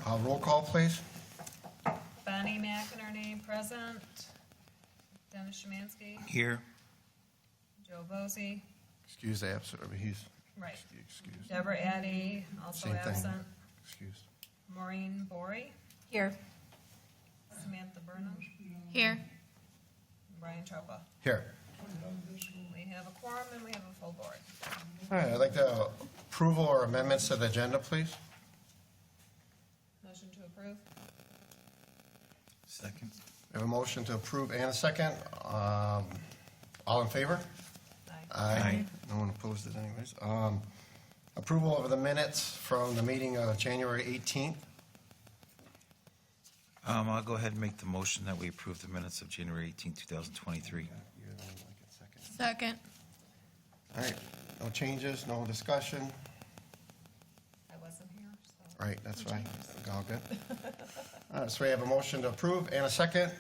Roll call, please. Bonnie McInerney, present. Dennis Szymanski, Here. Joe Bosey, Excuse absent, he's right. excused. Deborah Addy, also Same thing. absent. Excused. Maureen Bory, Here. Samantha Burnham, Here. Brian Chopa. Here. We have a quorum and we have a full board. All right, I'd like the approval or amendments to the agenda, please. Motion to approve? Second. We have a motion to approve and a second. All in favor? Aye. Aye. No one opposed it anyways. Approval of the minutes from the meeting of January 18th. I'll go ahead and make the motion that we approve the minutes of January 18, 2023. Second. All right, no changes, no discussion. I wasn't here, so. All right, that's fine. All good. All right, so we have a motion to approve and a second.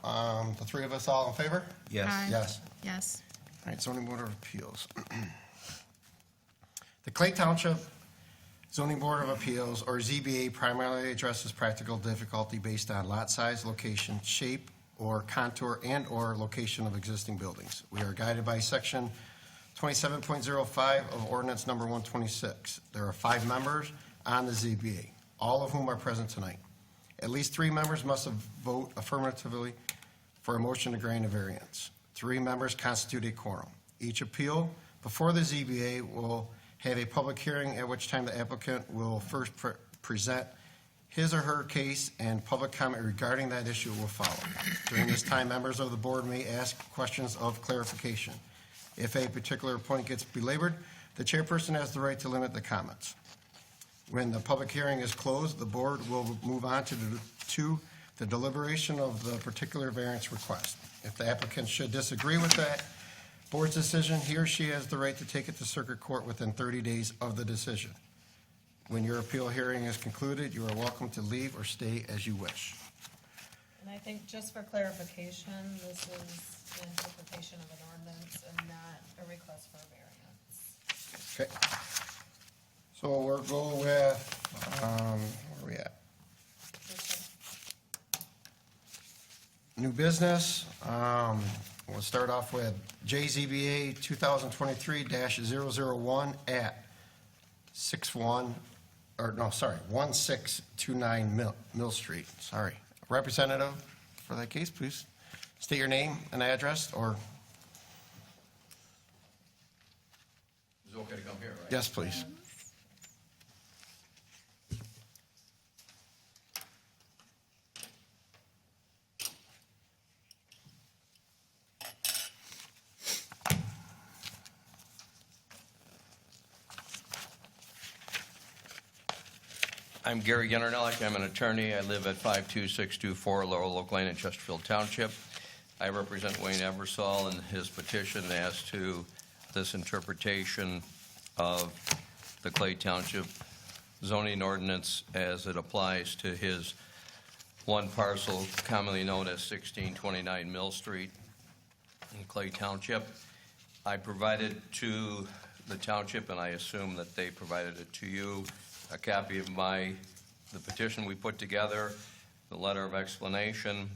The three of us all in favor? Yes. Aye. Yes. Yes. All right, zoning board of appeals. The Clay Township Zoning Board of Appeals, or ZBA, primarily addresses practical difficulty based on lot size, location, shape, or contour and/or location of existing buildings. We are guided by section 27.05 of ordinance number 126. There are 5 members on the ZBA, all of whom are present tonight. At least 3 members must vote affirmatively for a motion to grant a variance. 3 members constitute a quorum. Each appeal before the ZBA will have a public hearing, at which time the applicant will first present his or her case, and public comment regarding that issue will follow. During this time, members of the board may ask questions of clarification. If a particular point gets belabored, the chairperson has the right to limit the comments. When the public hearing is closed, the board will move on to the deliberation of the particular variance request. If the applicant should disagree with that board's decision, he or she has the right to take it to circuit court within 30 days of the decision. When your appeal hearing is concluded, you are welcome to leave or stay as you wish. And I think just for clarification, this is an interpretation of an ordinance and not a request for a variance. Okay. So we'll go with, where are we at? New business. We'll start off with JZBA 2023-001 at 1629 Mill Street. Sorry. Representative for that case, please state your name and address, or? Is it okay to come here, right? Yes, please. I'm Gary Genernellik. I'm an attorney. I live at 52624 Laurel Oak Lane in Chesterfield Township. I represent Wayne Eversole in his petition as to this interpretation of the Clay Township zoning ordinance as it applies to his one parcel commonly known as 1629 Mill Street in Clay Township. I provided to the township, and I assume that they provided it to you, a copy of the petition we put together, the letter of explanation,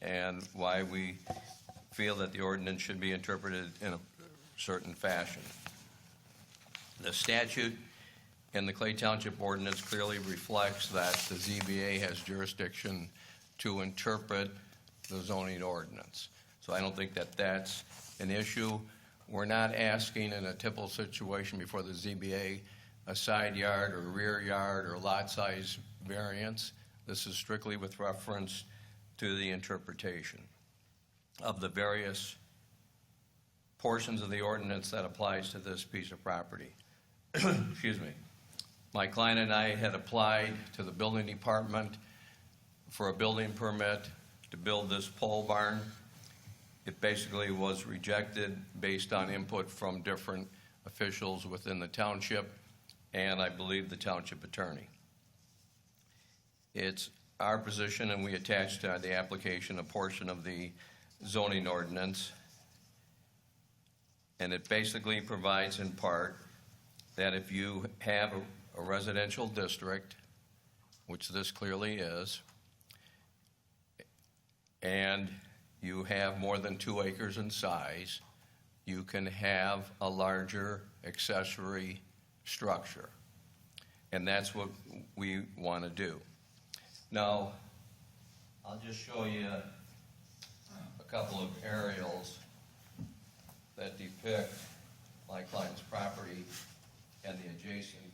and why we feel that the ordinance should be interpreted in a certain fashion. The statute in the Clay Township ordinance clearly reflects that the ZBA has jurisdiction to interpret the zoning ordinance. So I don't think that that's an issue. We're not asking in a typical situation before the ZBA a side yard or rear yard or lot size variance. This is strictly with reference to the interpretation of the various portions of the ordinance that applies to this piece of property. Excuse me. My client and I had applied to the building department for a building permit to build this pole barn. It basically was rejected based on input from different officials within the township, and I believe the township attorney. It's our position, and we attached to the application a portion of the zoning ordinance, and it basically provides in part that if you have a residential district which this clearly is, and you have more than 2 acres in size, you can have a larger accessory structure. And that's what we want to do. Now, I'll just show you a couple of aerials that depict my client's property and the adjacent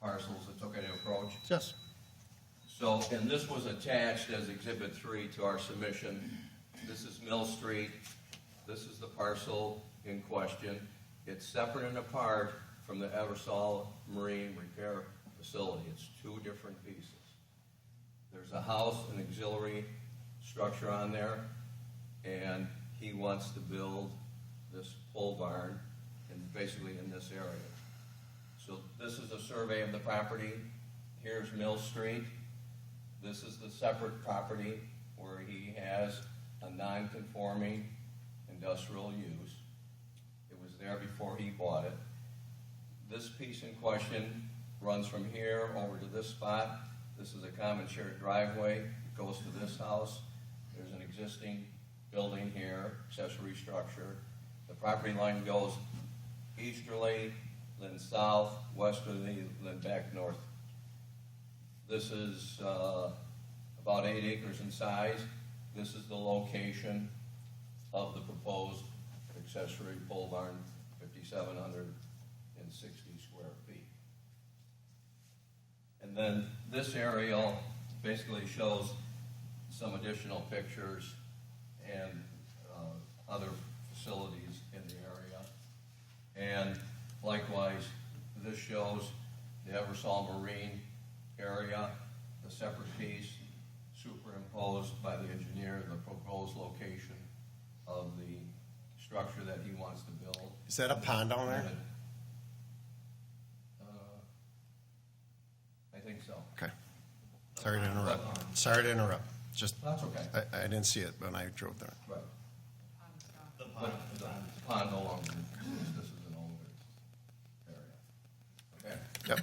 parcels. It's okay to approach? Yes. So, and this was attached as Exhibit 3 to our submission. This is Mill Street. This is the parcel in question. It's separate and apart from the Eversole Marine Repair Facility. It's 2 different pieces. There's a house, an auxiliary structure on there, and he wants to build this pole barn basically in this area. So this is a survey of the property. Here's Mill Street. This is the separate property where he has a non-conforming industrial use. It was there before he bought it. This piece in question runs from here over to this spot. This is a common shared driveway. It goes to this house. There's an existing building here, accessory structure. The property line goes easterly, then south, westerly, then back north. This is about 8 acres in size. This is the location of the proposed accessory pole barn, 5,760 square feet. And then this aerial basically shows some additional pictures and other facilities in the area. And likewise, this shows the Eversole Marine area, the separate piece superimposed by the engineer, the proposed location of the structure that he wants to build. Is that a pond down there? I think so. Okay. Sorry to interrupt. Sorry to interrupt. Just, That's okay. I didn't see it when I drove there. Right. But the pond no longer exists. This is an older area. Okay? Yep.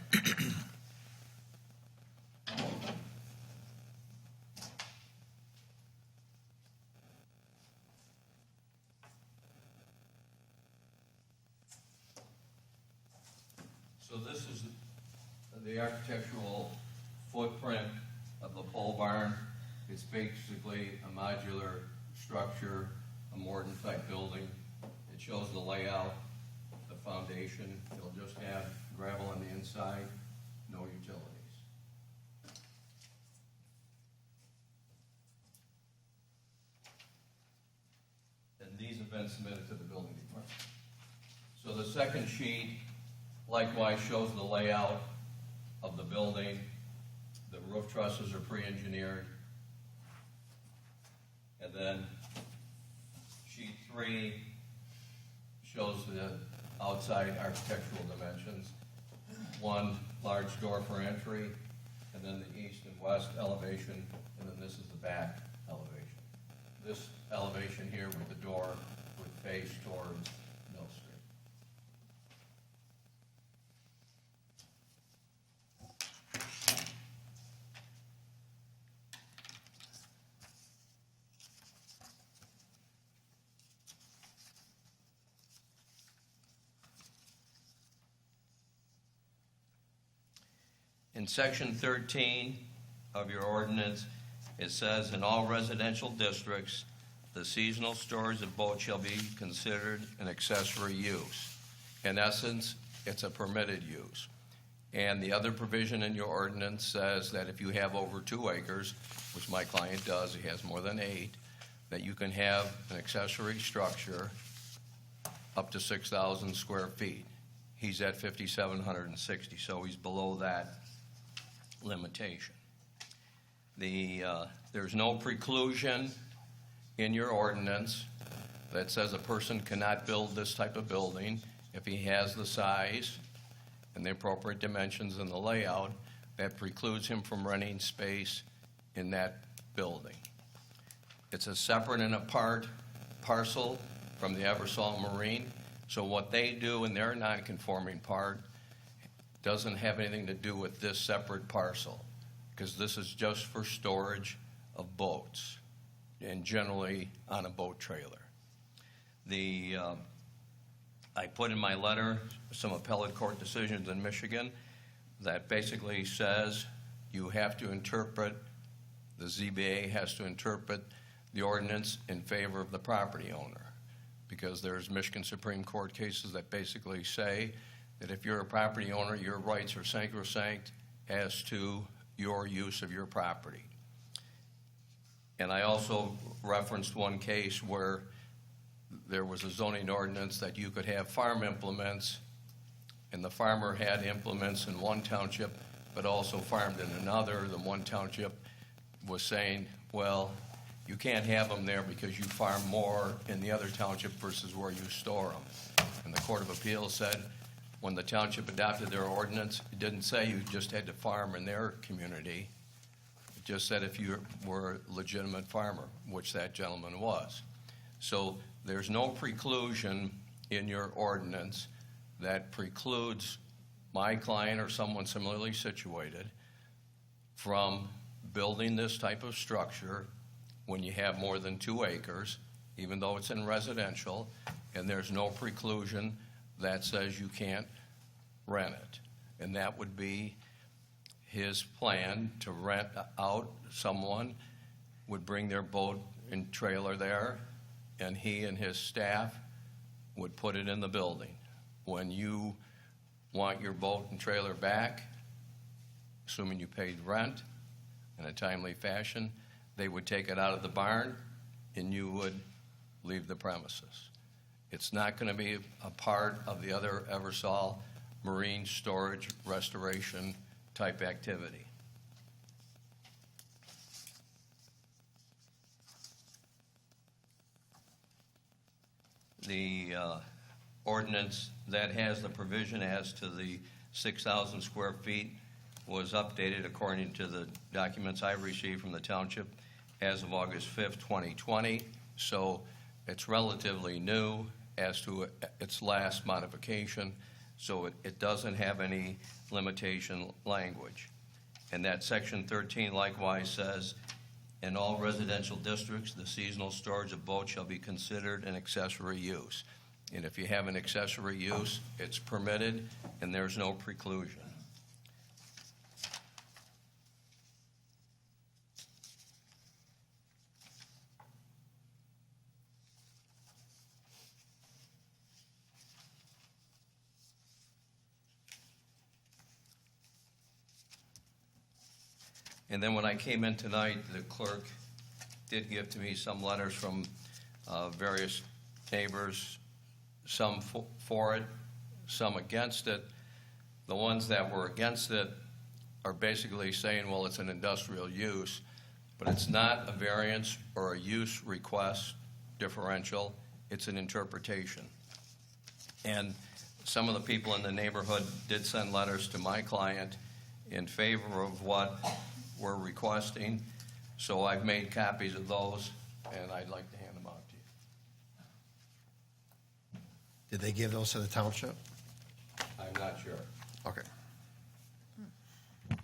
So this is the architectural footprint of the pole barn. It's basically a modular structure, a Morton type building. It shows the layout, the foundation. It'll just have gravel on the inside, no utilities. And these have been submitted to the building department. So the second sheet likewise shows the layout of the building. The roof trusses are pre-engineered. And then sheet 3 shows the outside architectural dimensions. One large door for entry, and then the east and west elevation, and then this is the back elevation. This elevation here with the door would face towards Mill Street. In section 13 of your ordinance, it says, in all residential districts, the seasonal storage of boats shall be considered an accessory use. In essence, it's a permitted use. And the other provision in your ordinance says that if you have over 2 acres, which my client does, he has more than 8, that you can have an accessory structure up to 6,000 square feet. He's at 5,760, so he's below that limitation. There's no preclusion in your ordinance that says a person cannot build this type of building if he has the size and the appropriate dimensions and the layout that precludes him from renting space in that building. It's a separate and apart parcel from the Eversole Marine, so what they do in their non-conforming part doesn't have anything to do with this separate parcel. because this is just for storage of boats, and generally on a boat trailer. I put in my letter some appellate court decisions in Michigan that basically says you have to interpret, the ZBA has to interpret the ordinance in favor of the property owner, because there's Michigan Supreme Court cases that basically say that if you're a property owner, your rights are sacrosanct as to your use of your property. And I also referenced one case where there was a zoning ordinance that you could have farm implements, and the farmer had implements in one township, but also farmed in another. The one township was saying, well, you can't have them there because you farm more in the other township versus where you store them. And the Court of Appeals said, when the township adopted their ordinance, it didn't say you just had to farm in their community. It just said if you were a legitimate farmer, which that gentleman was. So there's no preclusion in your ordinance that precludes my client or someone similarly situated from building this type of structure when you have more than 2 acres, even though it's in residential, and there's no preclusion that says you can't rent it. And that would be his plan, to rent out. Someone would bring their boat and trailer there, and he and his staff would put it in the building. When you want your boat and trailer back, assuming you paid rent in a timely fashion, they would take it out of the barn and you would leave the premises. It's not going to be a part of the other Eversole marine storage restoration type activity. The ordinance that has the provision as to the 6,000 square feet was updated according to the documents I received from the township as of August 5th, 2020. So it's relatively new as to its last modification. So it doesn't have any limitation language. And that section 13 likewise says, in all residential districts, the seasonal storage of boats shall be considered an accessory use. And if you have an accessory use, it's permitted and there's no preclusion. And then when I came in tonight, the clerk did give to me some letters from various neighbors, some for it, some against it. The ones that were against it are basically saying, well, it's an industrial use, but it's not a variance or a use request differential. It's an interpretation. And some of the people in the neighborhood did send letters to my client in favor of what we're requesting. So I've made copies of those, and I'd like to hand them out to you. Did they give those to the township? I'm not sure. Okay. And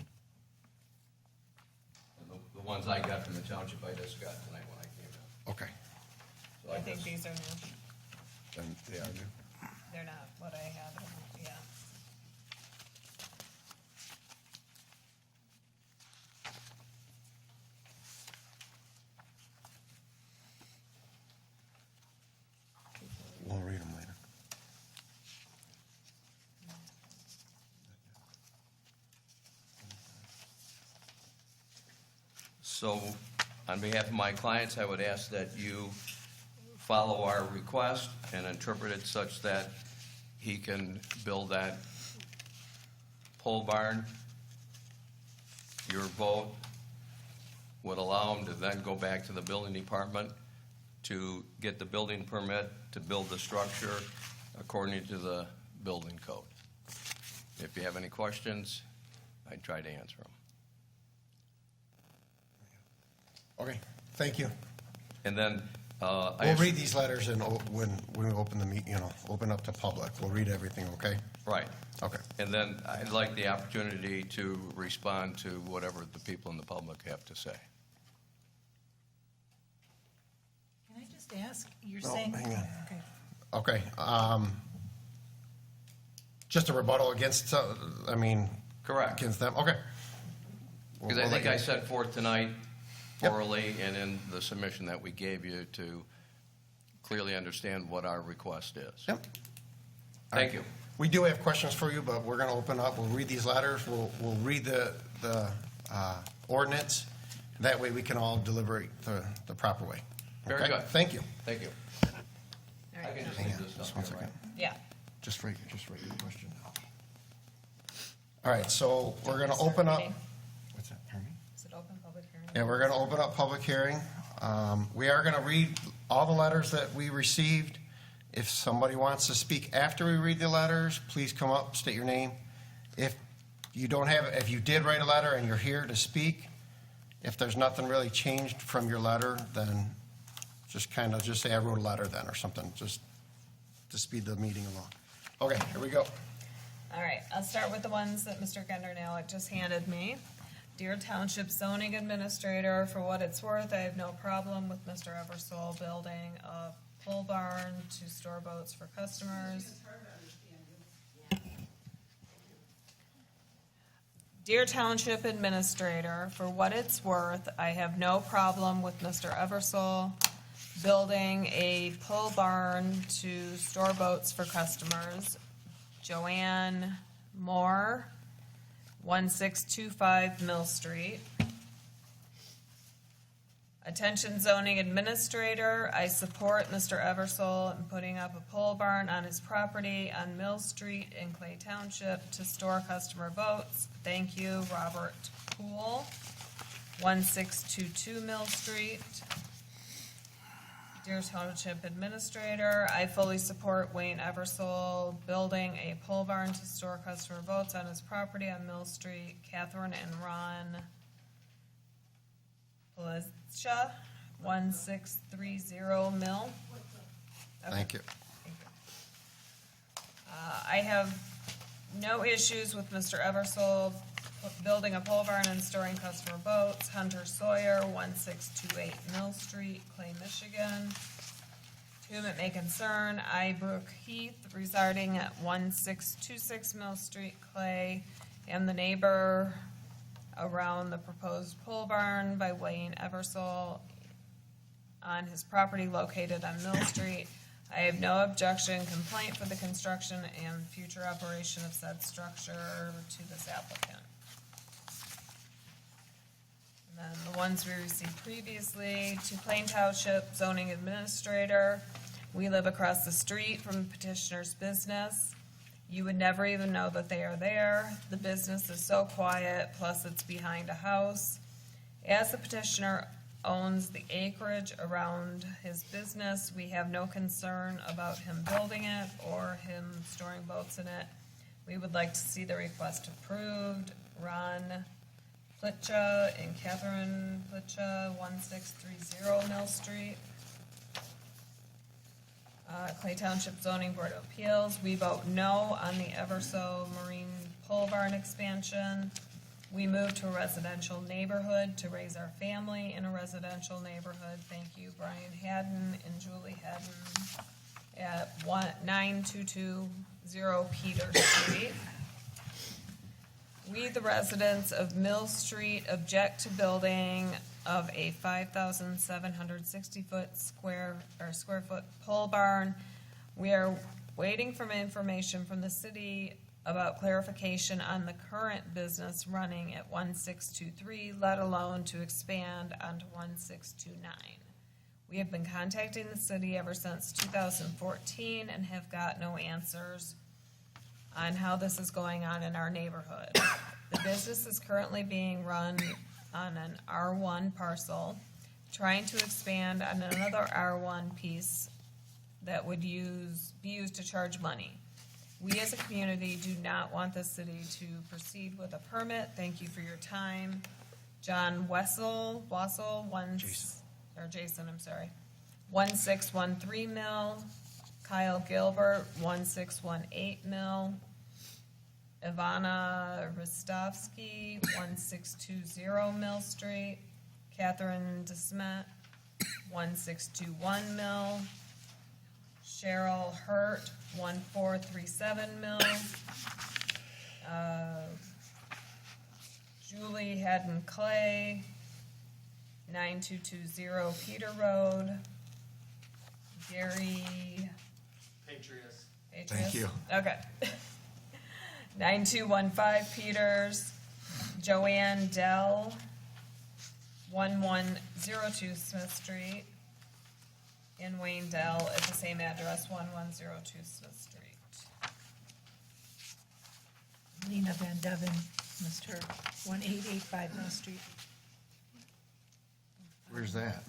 the ones I got from the township, I just got tonight when I came in. Okay. So I think just- these are new. Then they are new. They're not what I have, yeah. We'll read them later. So on behalf of my clients, I would ask that you follow our request and interpret it such that he can build that pole barn. Your vote would allow him to then go back to the building department to get the building permit to build the structure according to the building code. If you have any questions, I'd try to answer them. Okay, thank you. And then We'll read these letters and when we open the meet, open up to public. We'll read everything, okay? Right. Okay. And then I'd like the opportunity to respond to whatever the people in the public have to say. Can I just ask, you're No, saying? hang on. Okay. Okay, just a rebuttal against, Correct. against them, okay. Because I think I set forth tonight orally and in the submission that we gave you to clearly understand what our request is. Yep. Thank you. We do have questions for you, but we're going to open up, we'll read these letters, we'll read the ordinance. That way we can all deliberate the proper way. Very Okay? good. Thank you. Thank you. All I right, can just Hang leave on, this just up one here, second. right? yeah. Just write your question. All right, so we're going to open up. What's that, pardon me? Is it open public hearing? Yeah, we're going to open up public hearing. We are going to read all the letters that we received. If somebody wants to speak after we read the letters, please come up, state your name. If you did write a letter and you're here to speak, if there's nothing really changed from your letter, then just say I wrote a letter then or something, just to speed the meeting along. Okay, here we go. All right, I'll start with the ones that Mr. Gendernalick just handed me. Dear Township Zoning Administrator, for what it's worth, I have no problem with Mr. Eversole building a pole barn to store boats for customers. Dear Township Administrator, for what it's worth, I have no problem with Mr. Eversole building a pole barn to store boats for customers. Joanne Moore, 1625 Mill Street. Attention zoning administrator, I support Mr. Eversole in putting up a pole barn on his property on Mill Street in Clay Township to store customer boats. Thank you, Robert Poole, 1622 Mill Street. Dear Township Administrator, I fully support Wayne Eversole building a pole barn to store customer boats on his property on Mill Street. Catherine and Ron Palisha, 1630 Mill. Thank you. I have no issues with Mr. Eversole building a pole barn and storing customer boats. Hunter Sawyer, 1628 Mill Street, Clay, Michigan. To whom it may concern, I, Brooke Heath, residing at 1626 Mill Street, Clay, am the neighbor around the proposed pole barn by Wayne Eversole on his property located on Mill Street. I have no objection, complaint for the construction and future operation of said structure to this applicant. And then the ones we received previously, to Plain Township Zoning Administrator. We live across the street from the petitioner's business. You would never even know that they are there. The business is so quiet, plus it's behind a house. As the petitioner owns the acreage around his business, we have no concern about him building it or him storing boats in it. We would like to see the request approved. Ron Plitcha and Catherine Plitcha, 1630 Mill Street. Clay Township Zoning Board of Appeals, we vote no on the Eversole Marine Pole Barn expansion. We moved to a residential neighborhood to raise our family in a residential neighborhood. Thank you, Brian Haddon and Julie Haddon at 9220 Peter Street. We, the residents of Mill Street, object to building of a 5,760 square foot pole barn. We are waiting for information from the city about clarification on the current business running at 1623, let alone to expand onto 1629. We have been contacting the city ever since 2014 and have got no answers on how this is going on in our neighborhood. The business is currently being run on an R1 parcel, trying to expand on another R1 piece that would be used to charge money. We as a community do not want the city to proceed with a permit. Thank you for your time. John Jason, 1613 Mill. Kyle Gilbert, 1618 Mill. Ivana Rostovsky, 1620 Mill Street. Catherine DeSmet, 1621 Mill. Cheryl Hurt, 1437 Mill. Julie Haddon Clay, 9220 Peter Road. Gary. Patriots. Thank you. Okay. 9215 Peters. Joanne Dell, 1102 Smith Street. And Wayne Dell at the same address, 1102 Smith Street. Lena Van Deven, Mr. 1885 Mill Street. Where's that?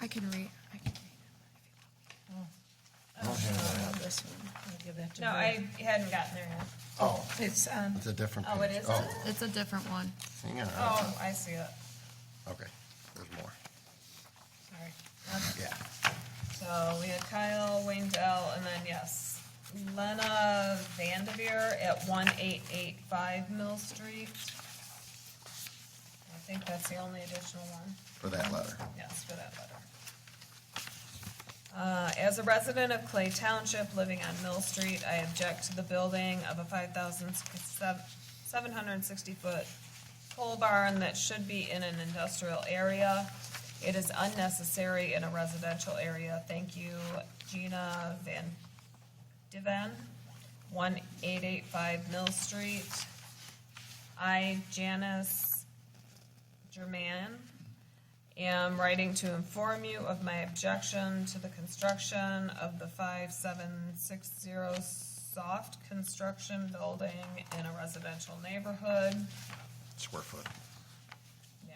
I can read. I don't have that. This one, I'll give that to No, her. I hadn't gotten there yet. Oh, It's on, it's a different page. Oh, it is? Oh, It's a different one. hang on. Oh, I see it. Okay, there's more. Sorry. Yeah. So we had Kyle, Wayne Dell, and then, yes, Lena Vandeveer at 1885 Mill Street. I think that's the only additional one. For that letter. Yes, for that letter. As a resident of Clay Township, living on Mill Street, I object to the building of a 5,760-foot pole barn that should be in an industrial area. It is unnecessary in a residential area. Thank you, Gina Van Divan, 1885 Mill Street. I, Janice German, am writing to inform you of my objection to the construction of the 5760 soft construction building in a residential neighborhood. Square foot. Yeah.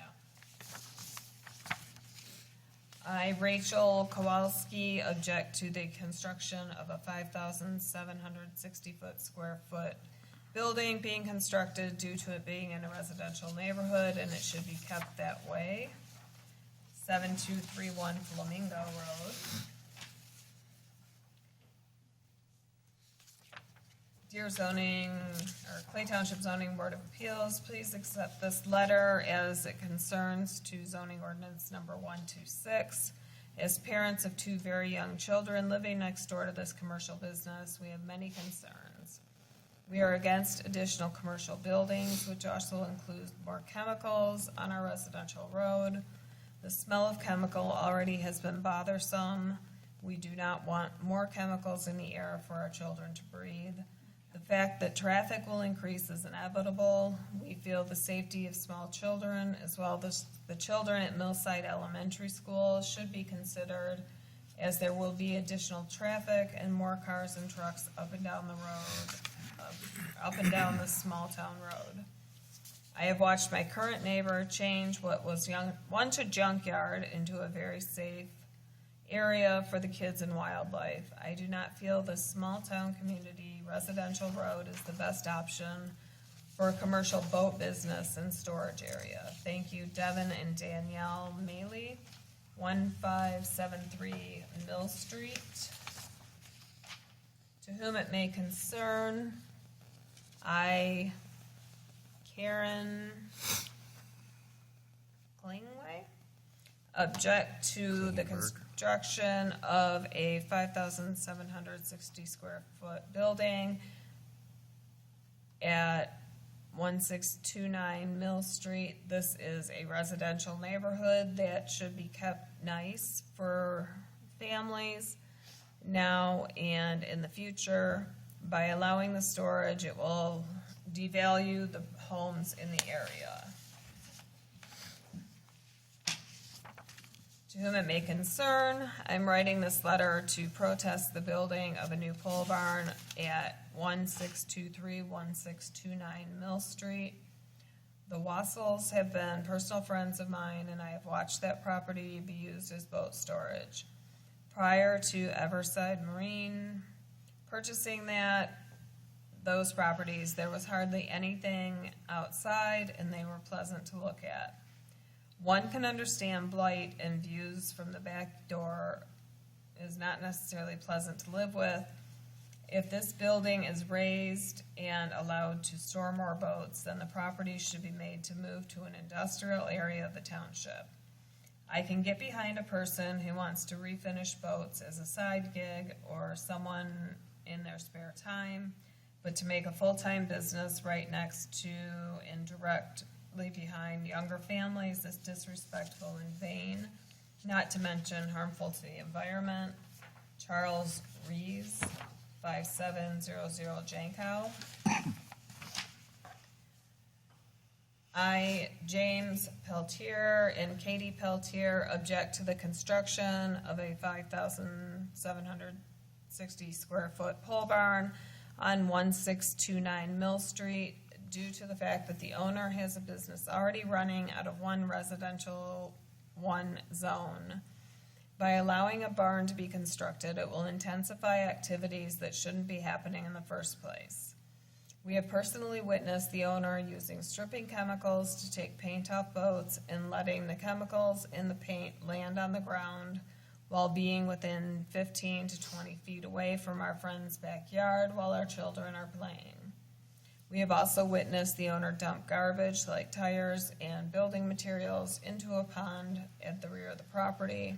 I, Rachel Kowalski, object to the construction of a 5,760 square foot building being constructed due to it being in a residential neighborhood, and it should be kept that way. 7231 Flamingo Road. Dear zoning, or Clay Township Zoning Board of Appeals, please accept this letter as it concerns to zoning ordinance number 126. As parents of two very young children living next door to this commercial business, we have many concerns. We are against additional commercial buildings, which also include more chemicals on our residential road. The smell of chemical already has been bothersome. We do not want more chemicals in the air for our children to breathe. The fact that traffic will increase is inevitable. We feel the safety of small children, as well as the children at Millside Elementary School, should be considered, as there will be additional traffic and more cars and trucks up and down the road, up and down the small town road. I have watched my current neighbor change what was once a junkyard into a very safe area for the kids and wildlife. I do not feel this small town community residential road is the best option for a commercial boat business and storage area. Thank you, Devin and Danielle Maley, 1573 Mill Street. To whom it may concern, I, Karen Klingway, object to the construction of a 5,760 square foot building at 1629 Mill Street. This is a residential neighborhood that should be kept nice for families now and in the future. By allowing the storage, it will devalue the homes in the area. To whom it may concern, I'm writing this letter to protest the building of a new pole barn at 1623, 1629 Mill Street. The Wassels have been personal friends of mine, and I have watched that property be used as boat storage. Prior to Everside Marine purchasing those properties, there was hardly anything outside, and they were pleasant to look at. One can understand blight, and views from the back door is not necessarily pleasant to live with, If this building is raised and allowed to store more boats, then the property should be made to move to an industrial area of the township. I can get behind a person who wants to refinish boats as a side gig or someone in their spare time, but to make a full-time business right next to and directly behind younger families is disrespectful and vain, not to mention harmful to the environment. Charles Rees, 5700 Jankow. I, James Peltier and Katie Peltier, object to the construction of a 5,760 square foot pole barn on 1629 Mill Street due to the fact that the owner has a business already running out of one residential one zone. By allowing a barn to be constructed, it will intensify activities that shouldn't be happening in the first place. We have personally witnessed the owner using stripping chemicals to take paint off boats and letting the chemicals in the paint land on the ground while being within 15 to 20 feet away from our friend's backyard while our children are playing. We have also witnessed the owner dump garbage like tires and building materials into a pond at the rear of the property.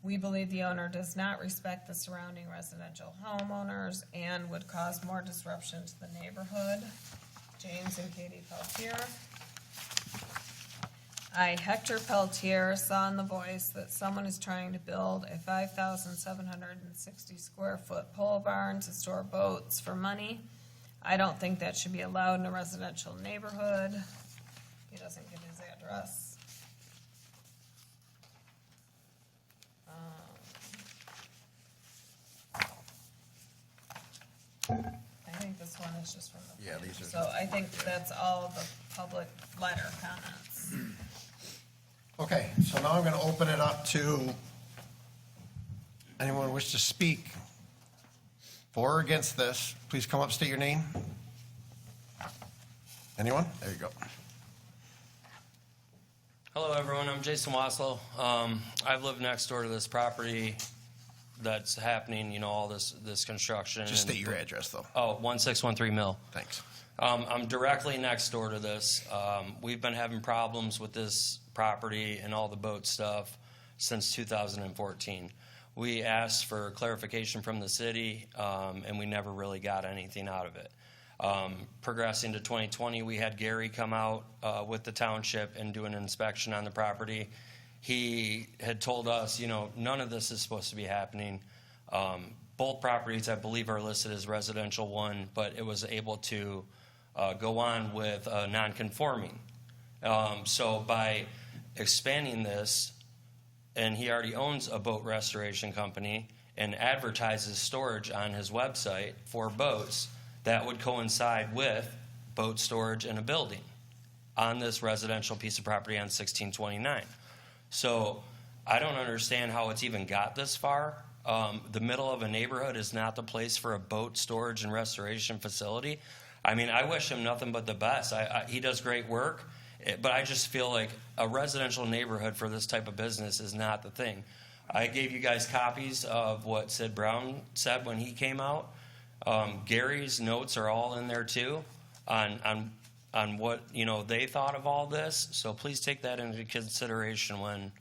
We believe the owner does not respect the surrounding residential homeowners and would cause more disruption to the neighborhood. James and Katie Peltier. I, Hector Peltier, saw in The Voice that someone is trying to build a 5,760 square foot pole barn to store boats for money. I don't think that should be allowed in a residential neighborhood. He doesn't give his address. I think this one is just from the. Yeah, these are- So I think that's all of the public letter comments. Okay, so now I'm going to open it up to anyone wish to speak for or against this. Please come up, state your name. Anyone? There you go. Hello, everyone. I'm Jason Wassel. I've lived next door to this property that's happening, all this construction. Just state your address, though. Oh, 1613 Mill. Thanks. I'm directly next door to this. We've been having problems with this property and all the boat stuff since 2014. We asked for clarification from the city, and we never really got anything out of it. Progressing to 2020, we had Gary come out with the township and do an inspection on the property. He had told us, none of this is supposed to be happening. Both properties, I believe, are listed as residential one, but it was able to go on with non-conforming. So by expanding this, and he already owns a boat restoration company and advertises storage on his website for boats, that would coincide with boat storage in a building on this residential piece of property on 1629. So I don't understand how it's even got this far. The middle of a neighborhood is not the place for a boat storage and restoration facility. I mean, I wish him nothing but the best. He does great work, but I just feel like a residential neighborhood for this type of business is not the thing. I gave you guys copies of what Sid Brown said when he came out. Gary's notes are all in there too on what they thought of all this. So please take that into consideration when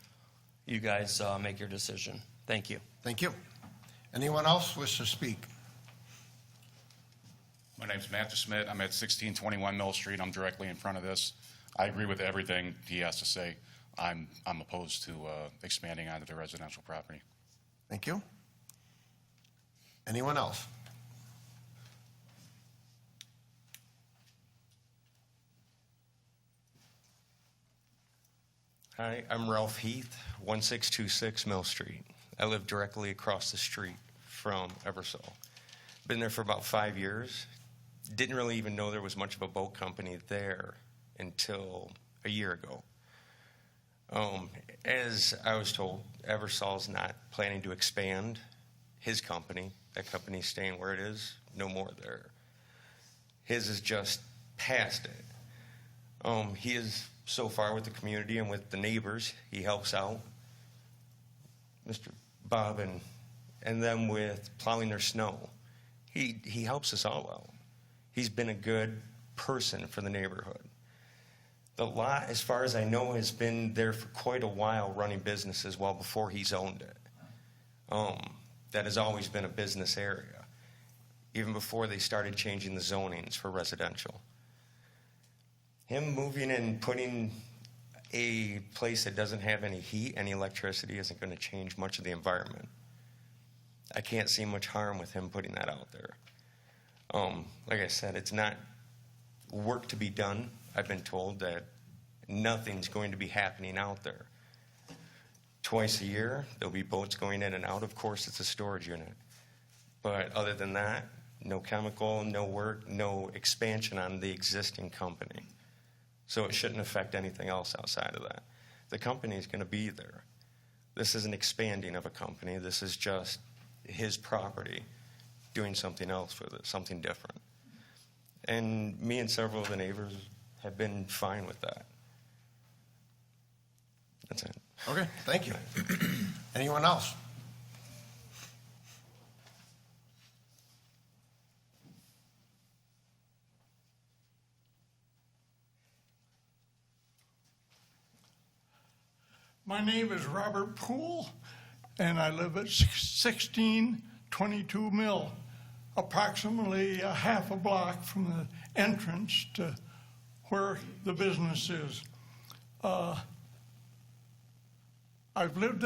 you guys make your decision. Thank you. Thank you. Anyone else wish to speak? My name's Matthew Smith. I'm at 1621 Mill Street. I'm directly in front of this. I agree with everything he has to say. I'm opposed to expanding onto the residential property. Thank you. Anyone else? Hi, I'm Ralph Heath, 1626 Mill Street. I live directly across the street from Eversole. Been there for about 5 years. Didn't really even know there was much of a boat company there until a year ago. As I was told, Eversole's not planning to expand his company. That company's staying where it is, no more there. His is just past it. He is so far with the community and with the neighbors. He helps out. Mr. Bob and them with plowing their snow. He helps us all out. He's been a good person for the neighborhood. The lot, as far as I know, has been there for quite a while running businesses well before he's owned it. That has always been a business area, even before they started changing the zonings for residential. Him moving in, putting a place that doesn't have any heat, any electricity, isn't going to change much of the environment. I can't see much harm with him putting that out there. Like I said, it's not work to be done. I've been told that nothing's going to be happening out there. Twice a year, there'll be boats going in and out. Of course, it's a storage unit. But other than that, no chemical, no work, no expansion on the existing company. So it shouldn't affect anything else outside of that. The company is going to be there. This isn't expanding of a company. This is just his property doing something else with it, something different. And me and several of the neighbors have been fine with that. That's it. Okay, thank you. Anyone else? My name is Robert Poole, and I live at 1622 Mill, approximately a half a block from the entrance to where the business is. I've lived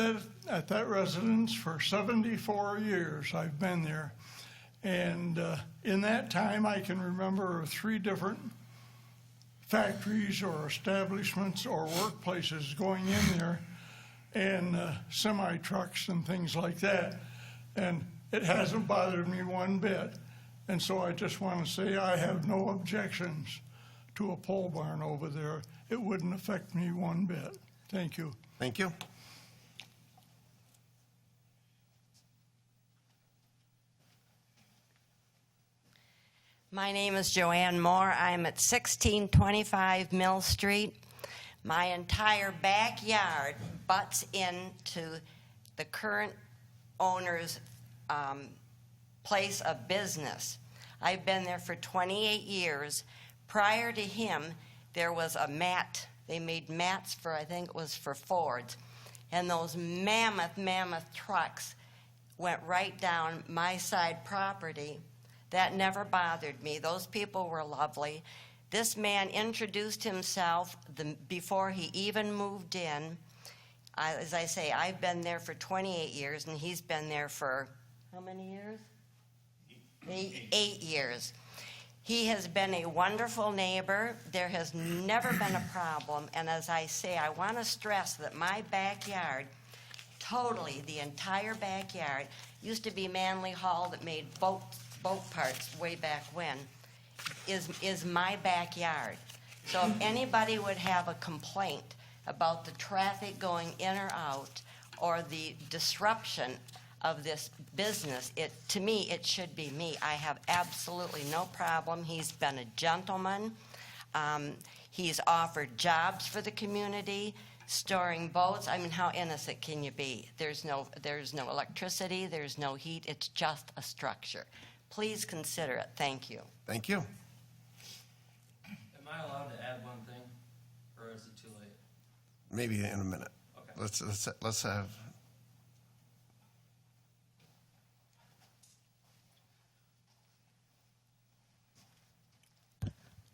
at that residence for 74 years. I've been there. And in that time, I can remember 3 different factories or establishments or workplaces going in there, and semi-trucks and things like that. And it hasn't bothered me one bit. And so I just want to say I have no objections to a pole barn over there. It wouldn't affect me one bit. Thank you. Thank you. My name is Joanne Moore. I'm at 1625 Mill Street. My entire backyard butts into the current owner's place of business. I've been there for 28 years. Prior to him, there was a mat. They made mats for, I think it was for Fords. And those mammoth trucks went right down my side property. That never bothered me. Those people were lovely. This man introduced himself before he even moved in. As I say, I've been there for 28 years, and he's been there for how many years? 8 years. He has been a wonderful neighbor. There has never been a problem. And as I say, I want to stress that my backyard, totally, the entire backyard, used to be Manley Hall that made boat parts way back when, is my backyard. So if anybody would have a complaint about the traffic going in or out or the disruption of this business, to me, it should be me. I have absolutely no problem. He's been a gentleman. He's offered jobs for the community, storing boats. I mean, how innocent can you be? There's no electricity, there's no heat, it's just a structure. Please consider it. Thank you. Thank you. Am I allowed to add one thing, or is it too late? Maybe in a minute. Okay. Let's have.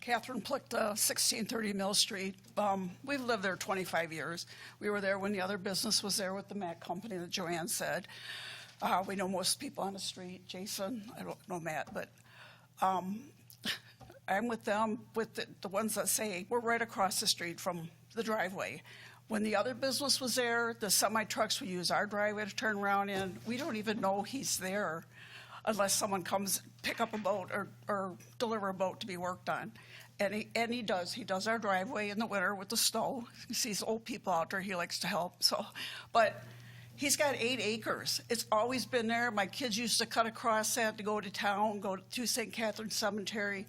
Catherine Plickta, 1630 Mill Street. We've lived there 25 years. We were there when the other business was there with the Matt Company that Joanne said. We know most people on the street. Jason, I don't know Matt, but I'm with them, with the ones that say we're right across the street from the driveway. When the other business was there, the semi-trucks would use our driveway to turn around in. We don't even know he's there unless someone comes pick up a boat or deliver a boat to be worked on. And he does. He does our driveway in the winter with the snow. He sees old people out there. He likes to help. But he's got 8 acres. It's always been there. My kids used to cut across that to go to town, go to St. Catherine's Cemetery.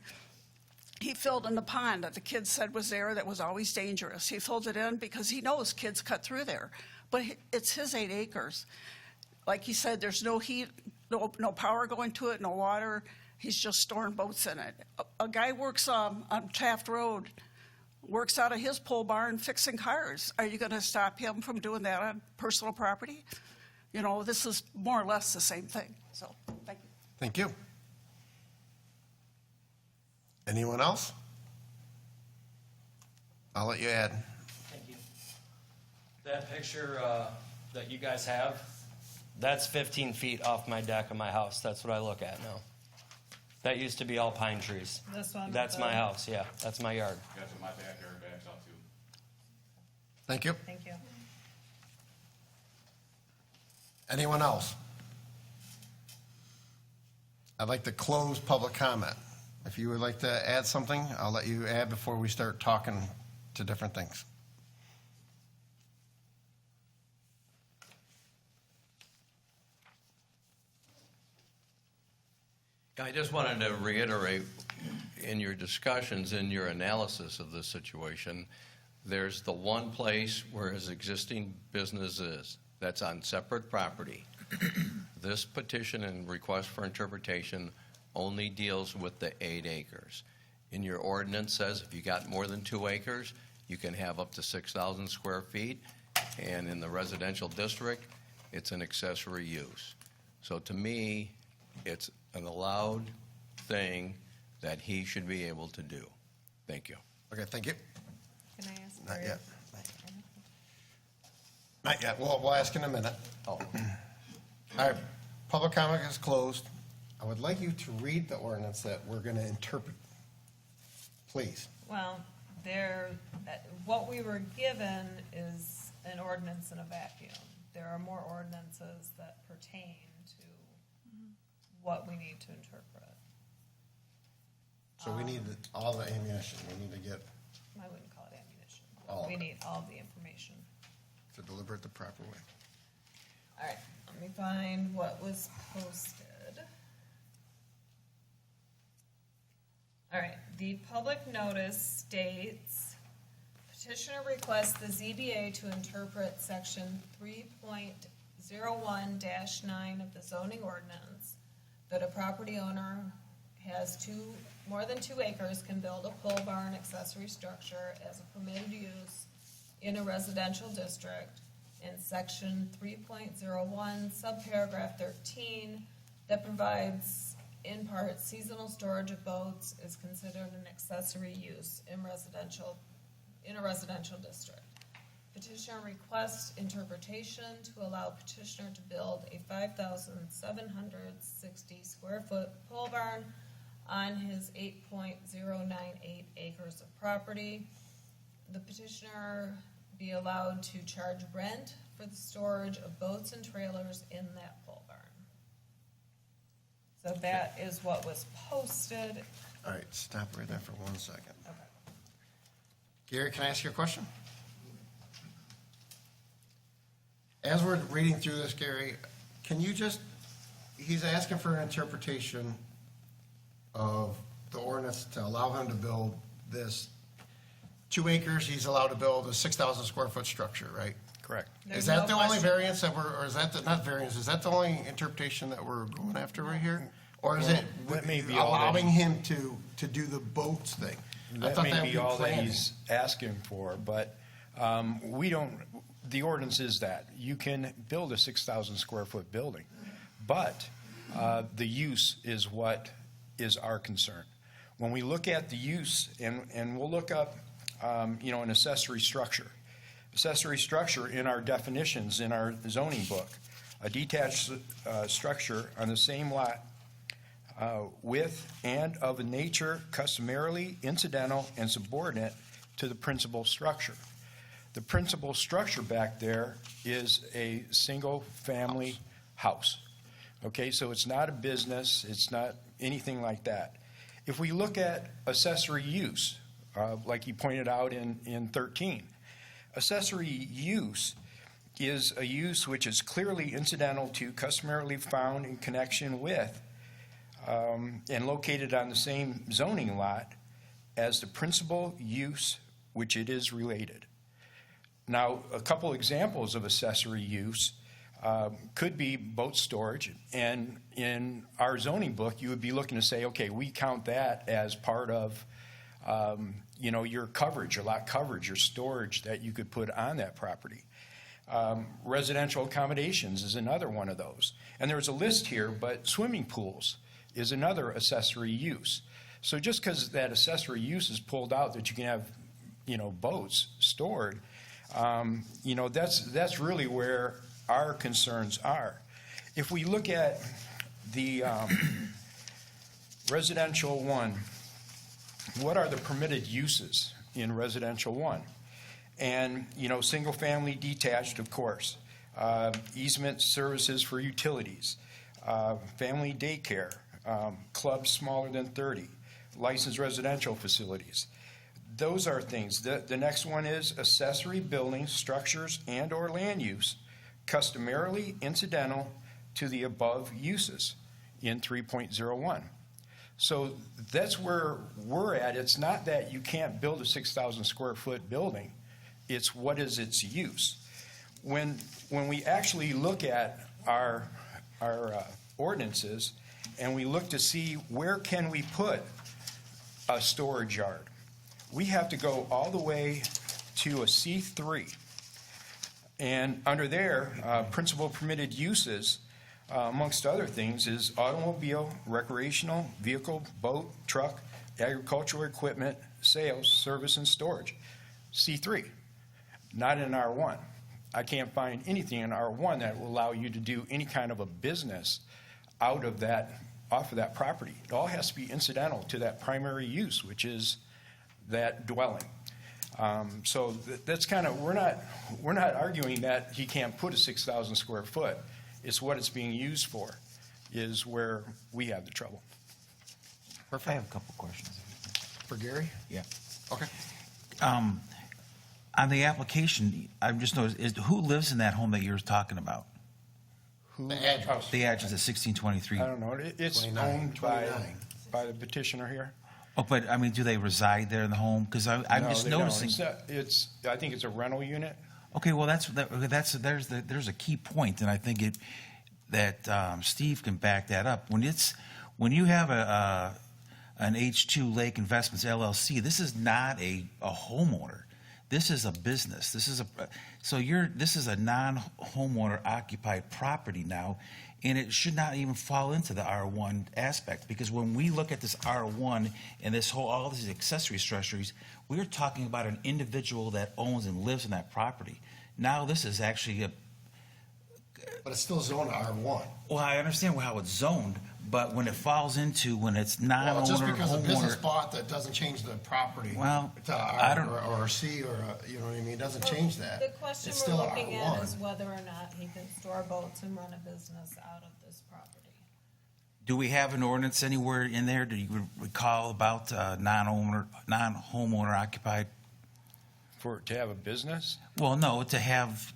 He filled in the pond that the kids said was there that was always dangerous. He filled it in because he knows kids cut through there. But it's his 8 acres. Like he said, there's no heat, no power going to it, no water. He's just storing boats in it. A guy works on Taft Road, works out of his pole barn fixing cars. Are you going to stop him from doing that on personal property? You know, this is more or less the same thing. So, thank you. Thank you. Anyone else? I'll let you add. Thank you. That picture that you guys have, that's 15 feet off my deck of my house. That's what I look at now. That used to be all pine trees. This one? That's my house, yeah. That's my yard. That's what my backyard backs up to. Thank you. Thank you. Anyone else? I'd like to close public comment. If you would like to add something, I'll let you add before we start talking to different things. I just wanted to reiterate, in your discussions, in your analysis of this situation, there's the one place where his existing business is. That's on separate property. This petition and request for interpretation only deals with the 8 acres. In your ordinance says if you got more than 2 acres, you can have up to 6,000 square feet. And in the residential district, it's an accessory use. So to me, it's an allowed thing that he should be able to do. Thank you. Okay, thank you. Can I ask? Not Gary? yet. Not yet. We'll ask in a minute. All right, public comment is closed. I would like you to read the ordinance that we're going to interpret, please. Well, what we were given is an ordinance in a vacuum. There are more ordinances that pertain to what we need to interpret. So we need all the ammunition. We need to get I wouldn't call it ammunition. All of We it. need all of the information. to deliver it the proper way. All right, let me find what was posted. All right, the public notice states, petitioner requests the ZBA to interpret section 3.01-9 of the zoning ordinance that a property owner has more than 2 acres can build a pole barn accessory structure as a permitted use in a residential district, and section 3.01, subparagraph 13, that provides in part seasonal storage of boats is considered an accessory use in a residential district. Petitioner requests interpretation to allow petitioner to build a 5,760 square foot pole barn on his 8.098 acres of property. The petitioner be allowed to charge rent for the storage of boats and trailers in that pole barn. So that is what was posted. All right, stop right there for 1 second. Okay. Gary, can I ask you a question? As we're reading through this, Gary, can you he's asking for an interpretation of the ordinance to allow him to build this 2 acres, he's allowed to build a 6,000 square foot structure, right? Correct. Is There's that no the only question. variance that or is that not variance, is that the only interpretation that we're going after right here? Or is it that may be all that allowing him to do the boats thing? I That thought may would be all that planning. he's asking for, but we don't, the ordinance is that you can build a 6,000 square foot building, but the use is what is our concern. When we look at the use, and we'll look up, an accessory structure. Accessory structure in our definitions in our zoning book, a detached structure on the same lot with and of a nature customarily incidental and subordinate to the principal structure. The principal structure back there is a single-family house. Okay, so it's not a business, it's not anything like that. If we look at accessory use, like you pointed out in 13, accessory use is a use which is clearly incidental to, customarily found in connection with, and located on the same zoning lot as the principal use which it is related. Now, a couple examples of accessory use could be boat storage. And in our zoning book, you would be looking to say, okay, we count that as part of, your coverage, your lot coverage, your storage that you could put on that property. Residential accommodations is another one of those. And there's a list here, but swimming pools is another accessory use. So just because that accessory use is pulled out that you can have, boats stored, that's really where our concerns are. If we look at the residential one, what are the permitted uses in residential one? And, single-family detached, of course, easement services for utilities, family daycare, clubs smaller than 30, licensed residential facilities. Those are things. The next one is accessory buildings, structures, and/or land use customarily incidental to the above uses in 3.01. So that's where we're at. It's not that you can't build a 6,000 square foot building. It's what is its use. When we actually look at our ordinances and we look to see where can we put a storage yard, we have to go all the way to a C3. And under there, principal permitted uses, amongst other things, is automobile, recreational, vehicle, boat, truck, agricultural equipment, sales, service, and storage. C3, not in R1. I can't find anything in R1 that will allow you to do any kind of a business off of that property. It all has to be incidental to that primary use, which is that dwelling. So that's kind of, we're not arguing that he can't put a 6,000 square foot. It's what it's being used for is where we have the trouble. I have a couple questions. For Gary? Yeah. Okay. On the application, I've just noticed, who lives in that home that you're talking about? The address. The address at 1623. I don't know. It's 29. owned by the petitioner here. Oh, but I mean, do they reside there in the home? Because I'm No, just they don't. noticing. I think it's a rental unit. Okay, well, there's a key point, and I think that Steve can back that up. When you have an H2 Lake Investments LLC, this is not a homeowner. This is a business. This is a non-homeowner occupied property now, and it should not even fall into the R1 aspect, because when we look at this R1 and all these accessory structures, we're talking about an individual that owns and lives in that property. Now this is actually But it's still zoned R1. well, I understand how it's zoned, but when it falls into, when it's Well, non-owner, just because a business homeowner, bought that doesn't change the property Well, to I R don't- or C or, you know what I mean? It doesn't change that. The question It's we're still looking at is R1. whether or not he can store boats and run a business out of this property. do we have an ordinance anywhere in there? Do you recall about non-homeowner occupied? To have a business? Well, no, to have,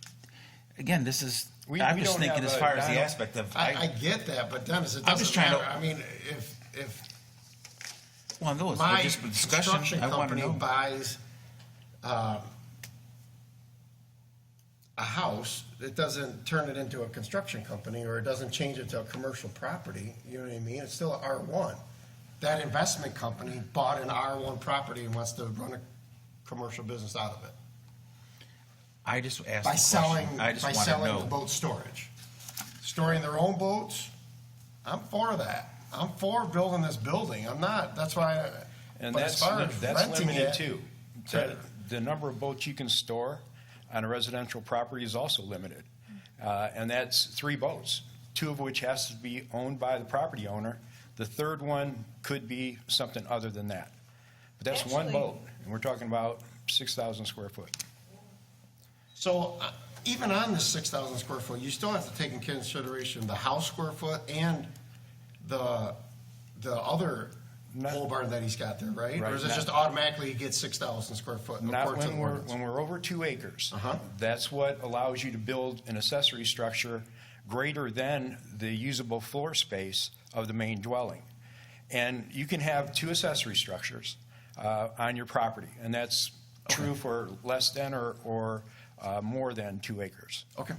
again, this is, We I'm don't just thinking have as a far as the non- aspect of, I get that, but Dennis, it I'm just doesn't trying matter. to- I mean, if well, no, it's my just a discussion. construction I want to company know. buys a house, it doesn't turn it into a construction company, or it doesn't change it to a commercial property, you know what I mean? It's still a R1. That investment company bought an R1 property and wants to run a commercial business out of it. I just asked By the selling, question. I just by want to selling the know. boat storage. Storing their own boats, I'm for that. I'm for building this building. I'm not, that's why, And but that's as far as renting limited it. too. The number of boats you can store on a residential property is also limited. And that's 3 boats, 2 of which has to be owned by the property owner. The third one could be something other than that. But that's one Actually- boat, and we're talking about 6,000 square foot. So even on this 6,000 square foot, you still have to take in consideration the house square foot and the other pole barn that he's got there, right? Or Right, is it not- just automatically he gets 6,000 square foot Not according to the when ordinance? we're over 2 acres. Uh-huh. That's what allows you to build an accessory structure greater than the usable floor space of the main dwelling. And you can have 2 accessory structures on your property, and that's true for less than or more than 2 acres. Okay.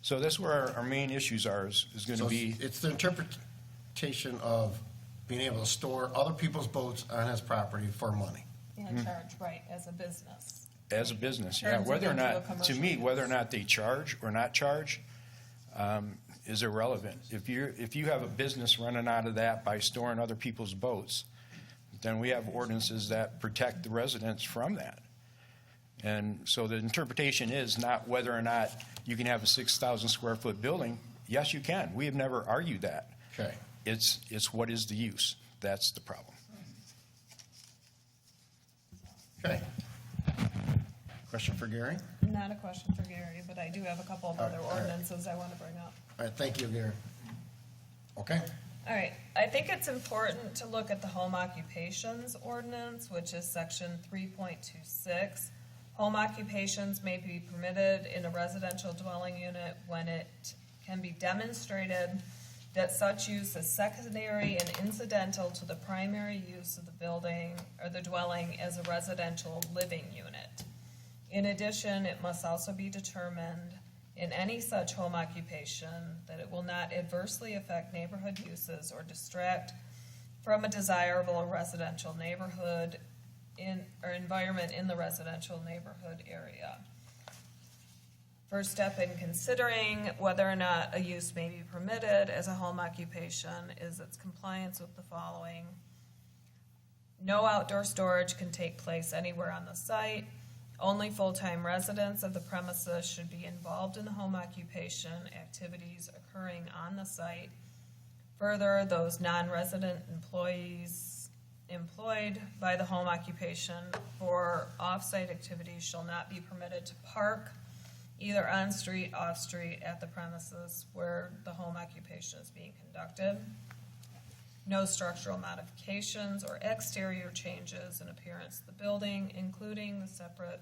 So that's where our main issues are, is going to So be, it's the interpretation of being able to store other people's boats on his property for money. And charge, right, as a business. as a business, yeah, Turns it whether or into a not, to commercial me, use. whether or not they charge or not charge is irrelevant. If you have a business running out of that by storing other people's boats, then we have ordinances that protect the residents from that. And so the interpretation is not whether or not you can have a 6,000 square foot building. Yes, you can. We have never argued that. Okay. It's what is the use. That's the problem. Okay. Question for Gary? Not a question for Gary, but I do have a couple of other All right. ordinances I want to bring up. All right, thank you, Gary. Okay. All right, I think it's important to look at the home occupations ordinance, which is section 3.26. Home occupations may be permitted in a residential dwelling unit when it can be demonstrated that such use is secondary and incidental to the primary use of the building or the dwelling as a residential living unit. In addition, it must also be determined in any such home occupation that it will not adversely affect neighborhood uses or distract from a desirable residential neighborhood or environment in the residential neighborhood area. First step in considering whether or not a use may be permitted as a home occupation is its compliance with the following. No outdoor storage can take place anywhere on the site. Only full-time residents of the premises should be involved in the home occupation activities occurring on the site. Further, those non-resident employees employed by the home occupation for off-site activities shall not be permitted to park either on-street, off-street, at the premises where the home occupation is being conducted. No structural modifications or exterior changes in appearance of the building, including the separate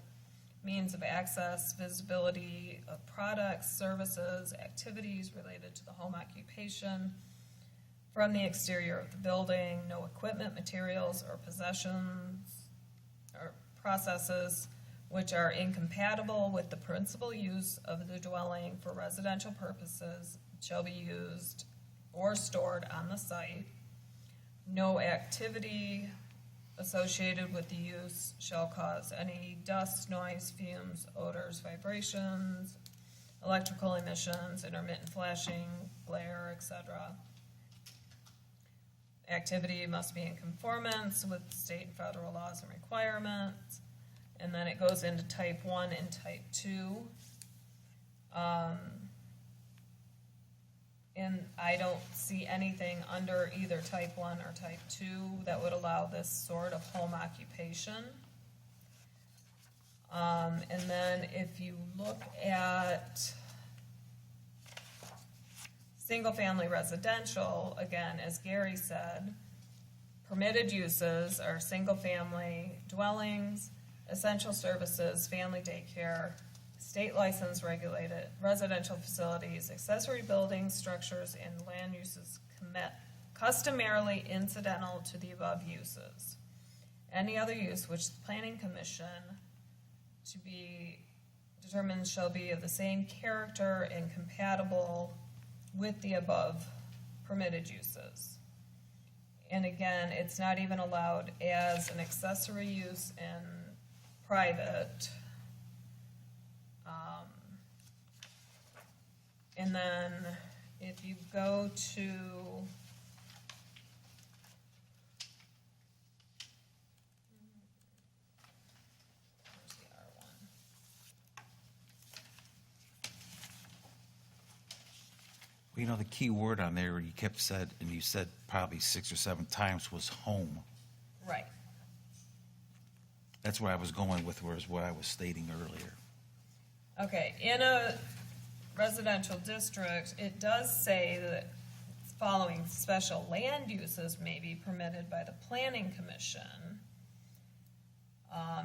means of access, visibility of products, services, activities related to the home occupation from the exterior of the building, no equipment, materials, or possessions or processes which are incompatible with the principal use of the dwelling for residential purposes shall be used or stored on the site. No activity associated with the use shall cause any dust, noise, fumes, odors, vibrations, electrical emissions, intermittent flashing, glare, etc. Activity must be in conformance with state and federal laws and requirements. And then it goes into type 1 and type 2. And I don't see anything under either type 1 or type 2 that would allow this sort of home occupation. And then if you look at single-family residential, again, as Gary said, permitted uses are single-family dwellings, essential services, family daycare, state license regulated residential facilities, accessory buildings, structures, and land uses customarily incidental to the above uses. Any other use which the planning commission to be determined shall be of the same character and compatible with the above permitted uses. And again, it's not even allowed as an accessory use in private. And then if you go to where's the R1? Well, you know, the key word on there you kept said, and you said probably 6 or 7 times, was home. Right. That's where I was going with, whereas what I was stating earlier. Okay, in a residential district, it does say that following special land uses may be permitted by the planning commission.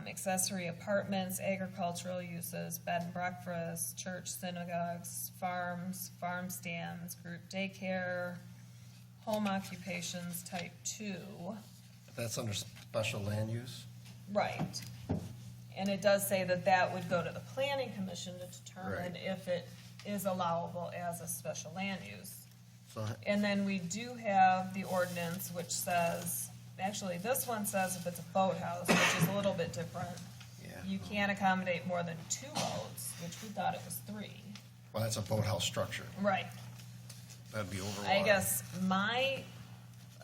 Accessory apartments, agricultural uses, bed and breakfast, church, synagogues, farms, farm stands, group daycare, home occupations type 2. That's under special land use? Right. And it does say that that would go to the planning commission to determine Right. if it is allowable as a special land use. So, And then we do have the ordinance which says, actually, this one says if it's a boathouse, which is a little bit different. You can't accommodate more than 2 boats, which we thought it was 3. well, that's a boathouse structure. Right. That'd be over I water. guess my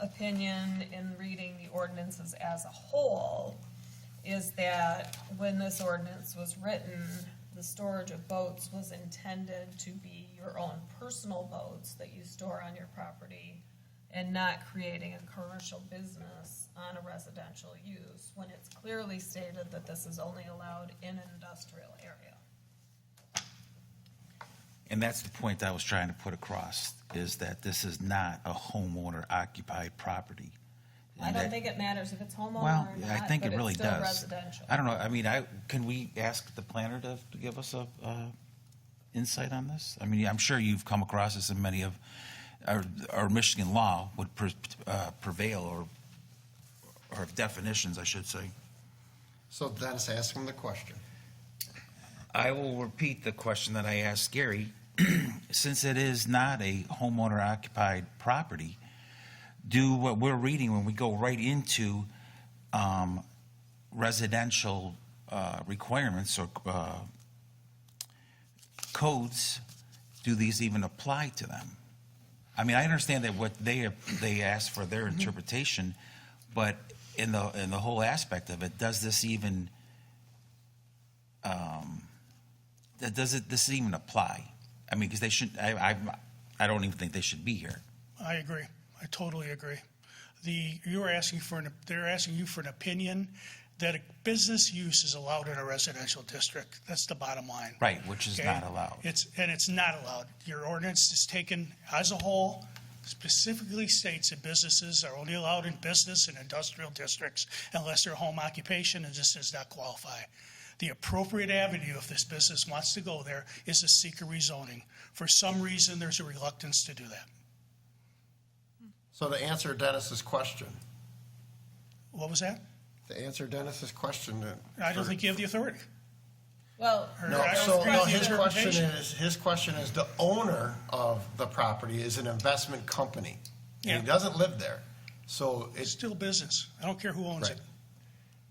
opinion in reading the ordinances as a whole is that when this ordinance was written, the storage of boats was intended to be your own personal boats that you store on your property and not creating a commercial business on a residential use, when it's clearly stated that this is only allowed in an industrial area. And that's the point I was trying to put across, is that this is not a homeowner occupied property. I And don't that- think it matters if it's homeowner Well, or not, I think but it really it's still does. residential. I don't know, I mean, can we ask the planner to give us a insight on this? I mean, I'm sure you've come across this in many of, our Michigan law would prevail, or definitions, I should say. So Dennis, ask him the question. I will repeat the question that I asked Gary. Since it is not a homeowner occupied property, do what we're reading when we go right into residential requirements or codes, do these even apply to them? I mean, I understand that what they ask for their interpretation, but in the whole aspect of it, does this even this even apply? I mean, because they should. I don't even think they should be here. I agree. I totally agree. They're asking you for an opinion that a business use is allowed in a residential district. That's the bottom line. Right, which is Okay? not allowed. It's not allowed. Your ordinance is taken as a whole, specifically states that businesses are only allowed in business and industrial districts unless they're a home occupation, and this does not qualify. The appropriate avenue, if this business wants to go there, is to seek a rezoning. For some reason, there's a reluctance to do that. So to answer Dennis's question, What was that? to answer Dennis's question. I don't think you have the authority. Well, No, I don't so agree no, with the his question is the owner of the property is an investment company. And Yeah. he doesn't live there. So It's it's, still business. I don't care who owns right. it.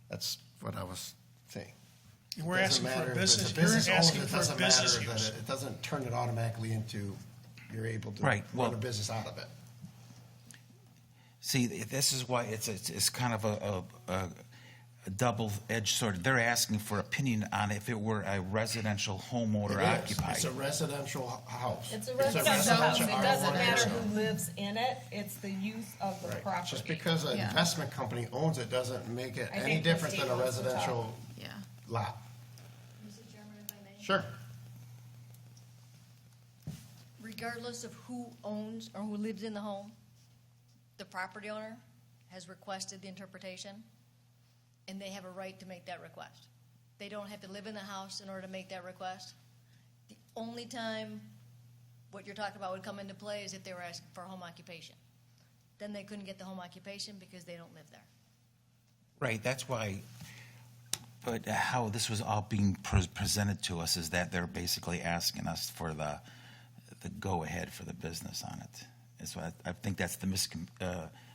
That's what I was saying. We're Doesn't asking for matter a if it's business, business you're owns asking it, for a doesn't business matter that use. it doesn't turn it automatically into, you're able to Right, run a well- business out of it. See, this is why it's kind of a double-edged sword. They're asking for opinion on if it were a residential homeowner It is. occupied. It's a residential house. it's a residential house. It doesn't matter R1 who lives in it, it's the use of the Right. property. Just because an Yeah. investment company owns it doesn't make it I any think different than a Christine wants to talk. residential Yeah. lot. Mr. Chairman, if I may? Sure. Regardless of who owns or who lives in the home, the property owner has requested the interpretation, and they have a right to make that request. They don't have to live in the house in order to make that request. The only time what you're talking about would come into play is if they were asking for a home occupation. Then they couldn't get the home occupation because they don't live there. Right, that's why, but how this was all being presented to us is that they're basically asking us for the go-ahead for the business on it. Is what I think that's the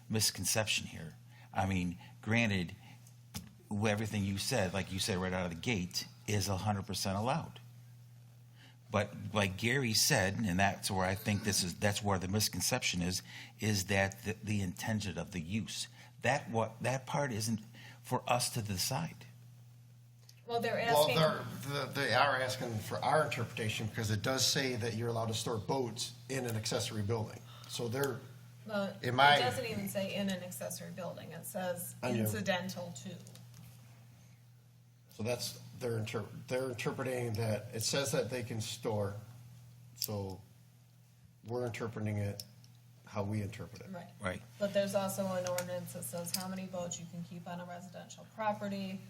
misconception here. I mean, granted, everything you said, like you said right out of the gate, is 100% allowed. But like Gary said, and that's where I think that's where the misconception is that the intention of the use. That part isn't for us to decide. Well, they're Well, asking, they are asking for our interpretation because it does say that you're allowed to store boats in an accessory building. So they're, well, it in my- doesn't even say in an accessory building, it says On your- incidental to. so that's, they're interpreting that, it says that they can store, so we're interpreting it how we interpret it. Right. Right. But there's also an ordinance that says how many boats you can keep on a residential property,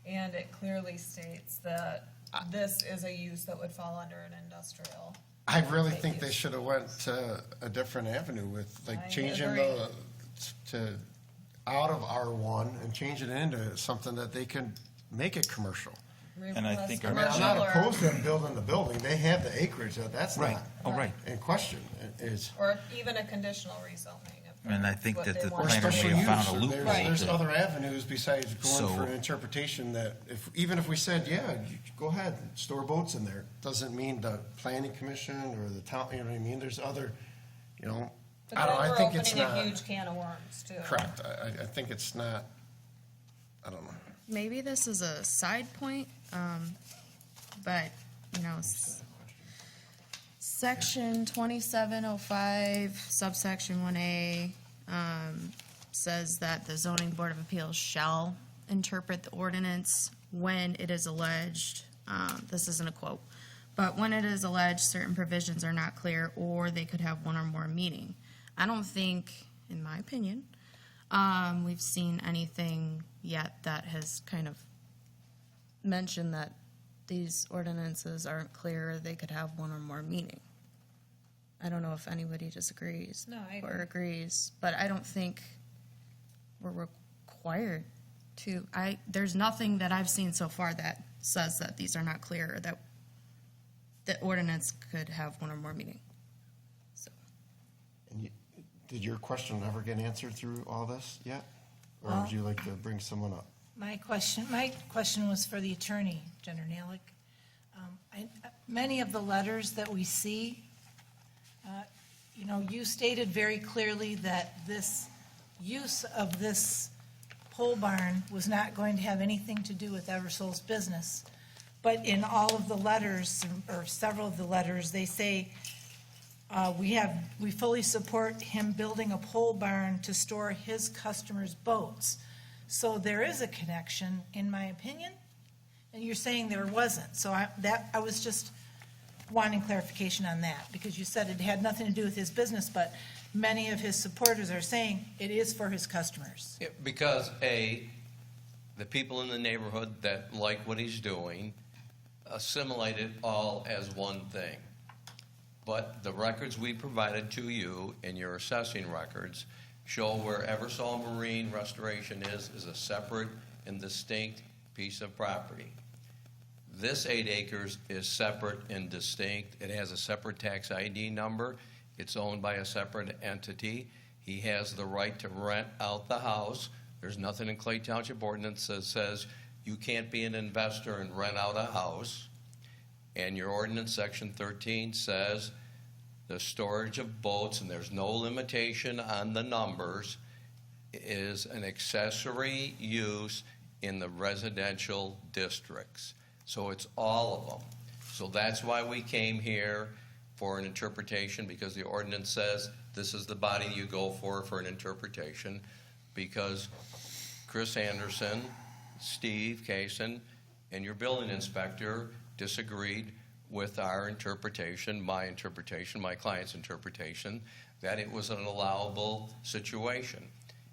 and it clearly states that this is a use that would fall under an industrial. I really think they should have went to a different avenue with, I like, changing agree. to, out of R1 and change it into something that they can make it commercial. And I think I mean, I'm not opposed to them building the building. They have the acreage. That's Right. not Oh, right. in question. It's Or even a conditional rezoning. And I think what that they the want. planner may special have found a use. loophole. There's to- other avenues besides going So- for an interpretation that even if we said, yeah, you go ahead, store boats in there, doesn't mean the planning commission or the town, you know what I mean? There's other, But I then don't know, I we're think it's opening a not, huge can of worms, too. correct. I think it's not, I don't know. Maybe this is a side point, but, Section 2705, subsection 1A, says that the zoning board of appeals shall interpret the ordinance when it is alleged, this isn't a quote, but when it is alleged certain provisions are not clear or they could have one or more meaning. I don't think, in my opinion, we've seen anything yet that has kind of mentioned that these ordinances aren't clear or they could have one or more meaning. I don't know if anybody disagrees. No, I Or agree. agrees, but I don't think we're required to. There's nothing that I've seen so far that says that these are not clear or that the ordinance could have one or more meaning. Did your question ever get answered through all this yet? Or would you like to bring someone up? My question was for the attorney, Jenner Nalick. Many of the letters that we see, you stated very clearly that this use of this pole barn was not going to have anything to do with Eversole's business. But in all of the letters, or several of the letters, they say, we fully support him building a pole barn to store his customers' boats. So there is a connection, in my opinion, and you're saying there wasn't. So I was just wanting clarification on that, because you said it had nothing to do with his business, but many of his supporters are saying it is for his customers. Because, the people in the neighborhood that like what he's doing assimilate it all as one thing. But the records we provided to you in your assessing records show where Eversole Marine Restoration is a separate and distinct piece of property. This 8 acres is separate and distinct. It has a separate tax ID number. It's owned by a separate entity. He has the right to rent out the house. There's nothing in Clay Township ordinance that says you can't be an investor and rent out a house. And your ordinance, section 13, says the storage of boats, and there's no limitation on the numbers, is an accessory use in the residential districts. So it's all of them. So that's why we came here for an interpretation, because the ordinance says this is the body you go for an interpretation, because Chris Anderson, Steve Kaysen, and your building inspector disagreed with our interpretation, my client's interpretation, that it was an allowable situation.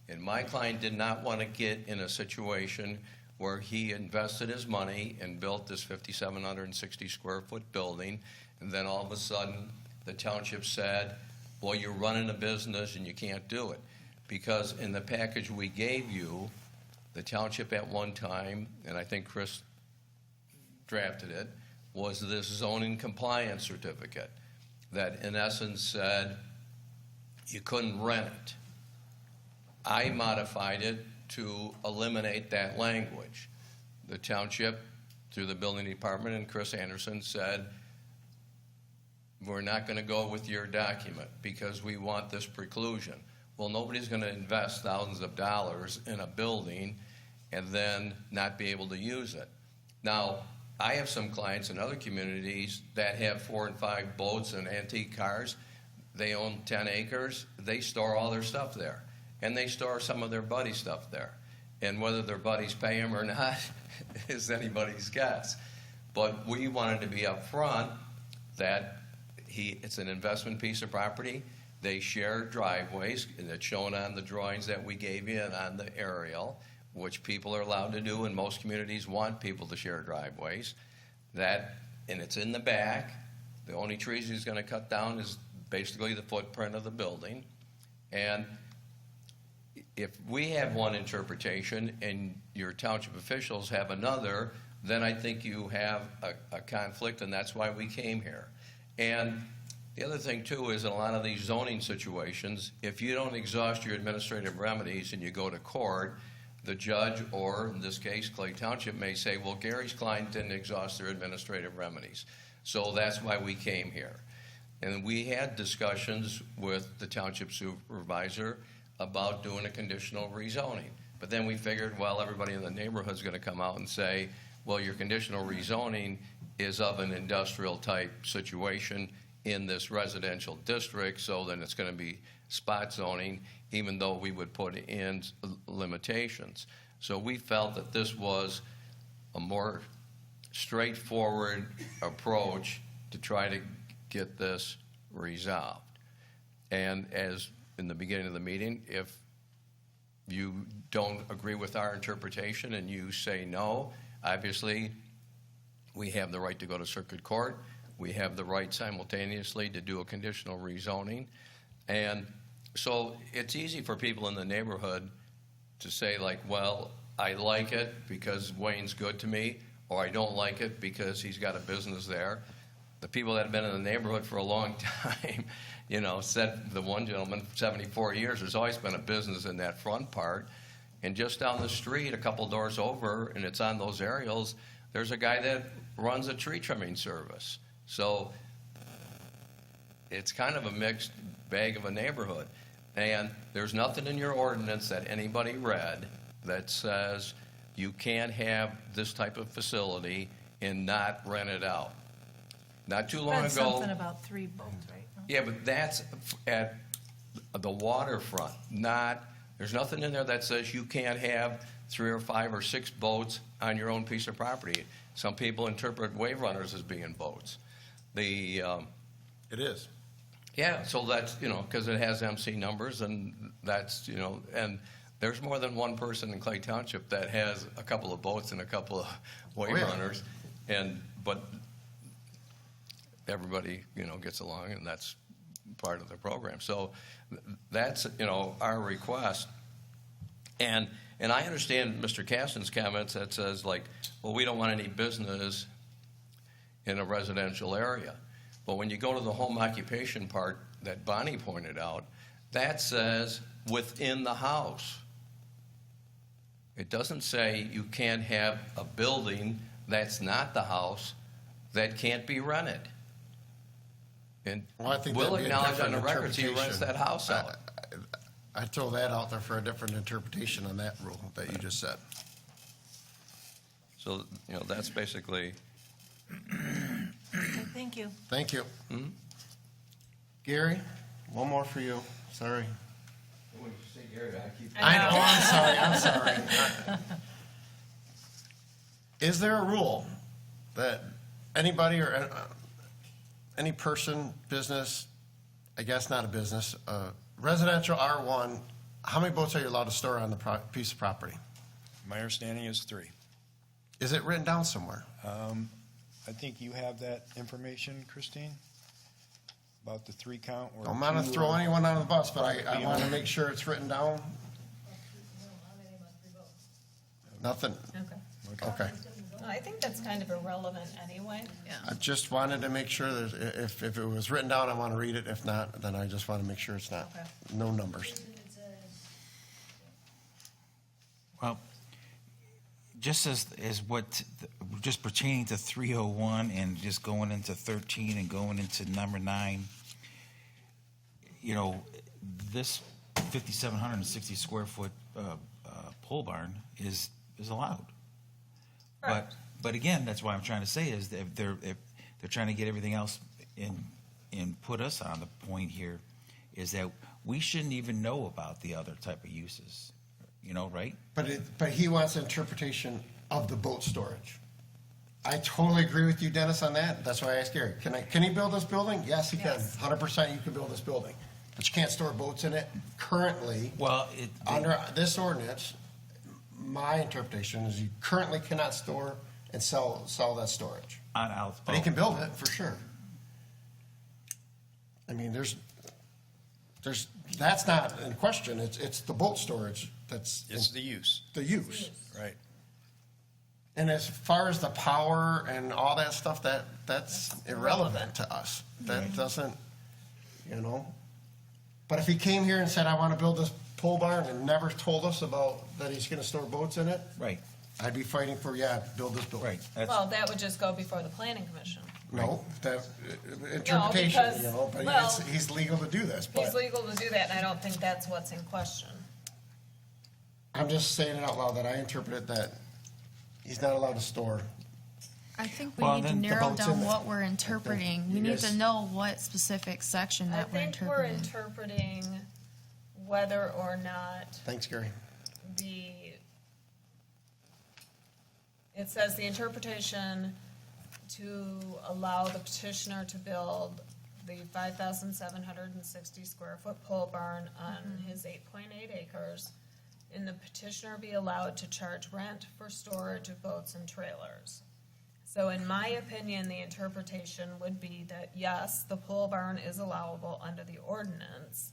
And my client did not want to get in a situation where he invested his money and built this 5,760 square foot building, and then all of a sudden the township said, well, you're running a business and you can't do it. Because in the package we gave you, the township at one time, and I think Chris drafted it, was this zoning compliance certificate that in essence said you couldn't rent it. I modified it to eliminate that language. The township, through the building department and Chris Anderson, said, we're not going to go with your document because we want this preclusion. Well, nobody's going to invest thousands of dollars in a building and then not be able to use it. Now, I have some clients in other communities that have 4 and 5 boats and antique cars. They own 10 acres. They store all their stuff there. And they store some of their buddy stuff there. And whether their buddies pay them or not is anybody's guess. But we wanted to be upfront that it's an investment piece of property. They share driveways, and it's shown on the drawings that we gave you and on the aerial, which people are allowed to do, and most communities want people to share driveways. And it's in the back. The only trees he's going to cut down is basically the footprint of the building. And if we have one interpretation and your township officials have another, then I think you have a conflict, and that's why we came here. And the other thing, too, is in a lot of these zoning situations, if you don't exhaust your administrative remedies and you go to court, the judge, or in this case, Clay Township, may say, well, Gary's client didn't exhaust their administrative remedies. So that's why we came here. And we had discussions with the township supervisor about doing a conditional rezoning. But then we figured, well, everybody in the neighborhood's going to come out and say, well, your conditional rezoning is of an industrial type situation in this residential district, so then it's going to be spot zoning, even though we would put in limitations. So we felt that this was a more straightforward approach to try to get this resolved. And as in the beginning of the meeting, if you don't agree with our interpretation and you say no, obviously we have the right to go to circuit court. We have the right simultaneously to do a conditional rezoning. And so it's easy for people in the neighborhood to say, like, well, I like it because Wayne's good to me, or I don't like it because he's got a business there. The people that have been in the neighborhood for a long time, you know, said, the one gentleman, 74 years, there's always been a business in that front part. And just down the street, a couple doors over, and it's on those aerials, there's a guy that runs a tree trimming service. So it's kind of a mixed bag of a neighborhood. And there's nothing in your ordinance that anybody read that says you can't have this type of facility and not rent it out. Not too long Read ago. something about 3 boats, right? Yeah, but that's at the waterfront, not, there's nothing in there that says you can't have 3 or 5 or 6 boats on your own piece of property. Some people interpret wave runners as being boats. It is. Yeah, so that's, you know, because it has MC numbers, and that's, you know, and there's more than one person in Clay Township that has a couple of boats and a couple of wave runners, but everybody, you know, gets along, and that's part of the program. So that's, you know, our request. And I understand Mr. Caston's comments that says, like, well, we don't want any business in a residential area. But when you go to the home occupation part that Bonnie pointed out, that says within the house. It doesn't say you can't have a building that's not the house that can't be rented. And Well, I think we'll that'd be a acknowledge on the different record he rents that house out. I throw that out there for a different interpretation on that rule that you just said. So, you know, that's basically. Okay, thank you. Thank you. Gary, one more for you. Sorry. When you say Gary, I keep. I know, I'm sorry. Is there a rule that anybody or any person, business, I guess not a business, residential R1, how many boats are you allowed to store on the piece of property? My understanding is 3. Is it written down somewhere? I think you have that information, Christine, about the 3 count. Or I'm not going to 2 throw or- anyone on the bus, but I want to make sure it's written down. Nothing? Okay. I think that's kind of irrelevant anyway. I just wanted to make sure that if it was written down, I want to read it. If not, then I just want to make sure it's not, no numbers. Well, just as what, just pertaining to 301 and just going into 13 and going into number 9, you know, this 5,760 square foot pole barn is allowed. But again, that's why I'm trying to say is that if they're trying to get everything else in put us on the point here, is that we shouldn't even know about the other type of uses, you know, right? But he wants interpretation of the boat storage. I totally agree with you, Dennis, on that. That's why I asked Gary. Can he build this building? Yes, he can. 100% you can build this building. But you can't store boats in it currently. Well, under this ordinance, my interpretation is you currently cannot store and sell that storage. But he can build it for sure. I mean, that's not in question. It's the boat storage that's. It's the use. The use. Right. And as far as the power and all that stuff, that's irrelevant to us. That doesn't, you know. But if he came here and said, I want to build this pole barn and never told us about that he's going to store boats in it, Right, I'd be fighting for, build this building. right. That's- Well, that would just go before the planning commission. No, that interpretation, because- you know, but well, he's legal to do this. He's But legal to do that, and I don't think that's what's in question. I'm just saying it out loud that I interpret it that he's not allowed to store. I think we Well, need to then the narrow boat's in down there. what we're interpreting. We you need guys- to know what specific section I that we're think we're interpreting. interpreting whether or not Thanks, Gary. it says the interpretation to allow the petitioner to build the 5,760 square foot pole barn on his 8.8 acres, and the petitioner be allowed to charge rent for storage of boats and trailers. So in my opinion, the interpretation would be that, yes, the pole barn is allowable under the ordinance,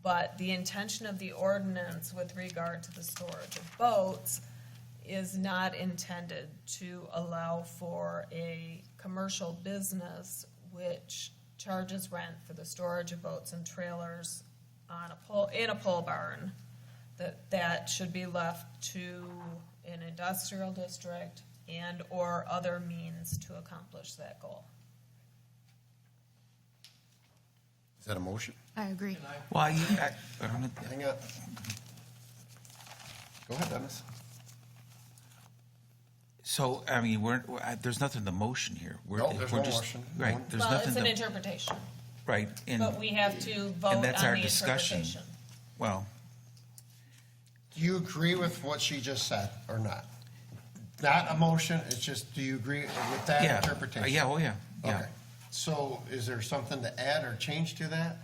but the intention of the ordinance with regard to the storage of boats is not intended to allow for a commercial business which charges rent for the storage of boats and trailers on in a pole barn. That should be left to an industrial district and/or other means to accomplish that goal. Is that a motion? I agree. Well, Hang up. Go ahead, Dennis. so, I mean, there's nothing in the motion here. No, there's we're no just- motion. Right, No. there's Well, nothing. it's an to- interpretation, Right, but we have to vote on and that's our the discussion. interpretation. Well, Do you agree with what she just said or not? Not a motion, it's just, do you agree with that yeah, interpretation? yeah, oh, yeah, yeah. Okay. So is there something to add or change to that?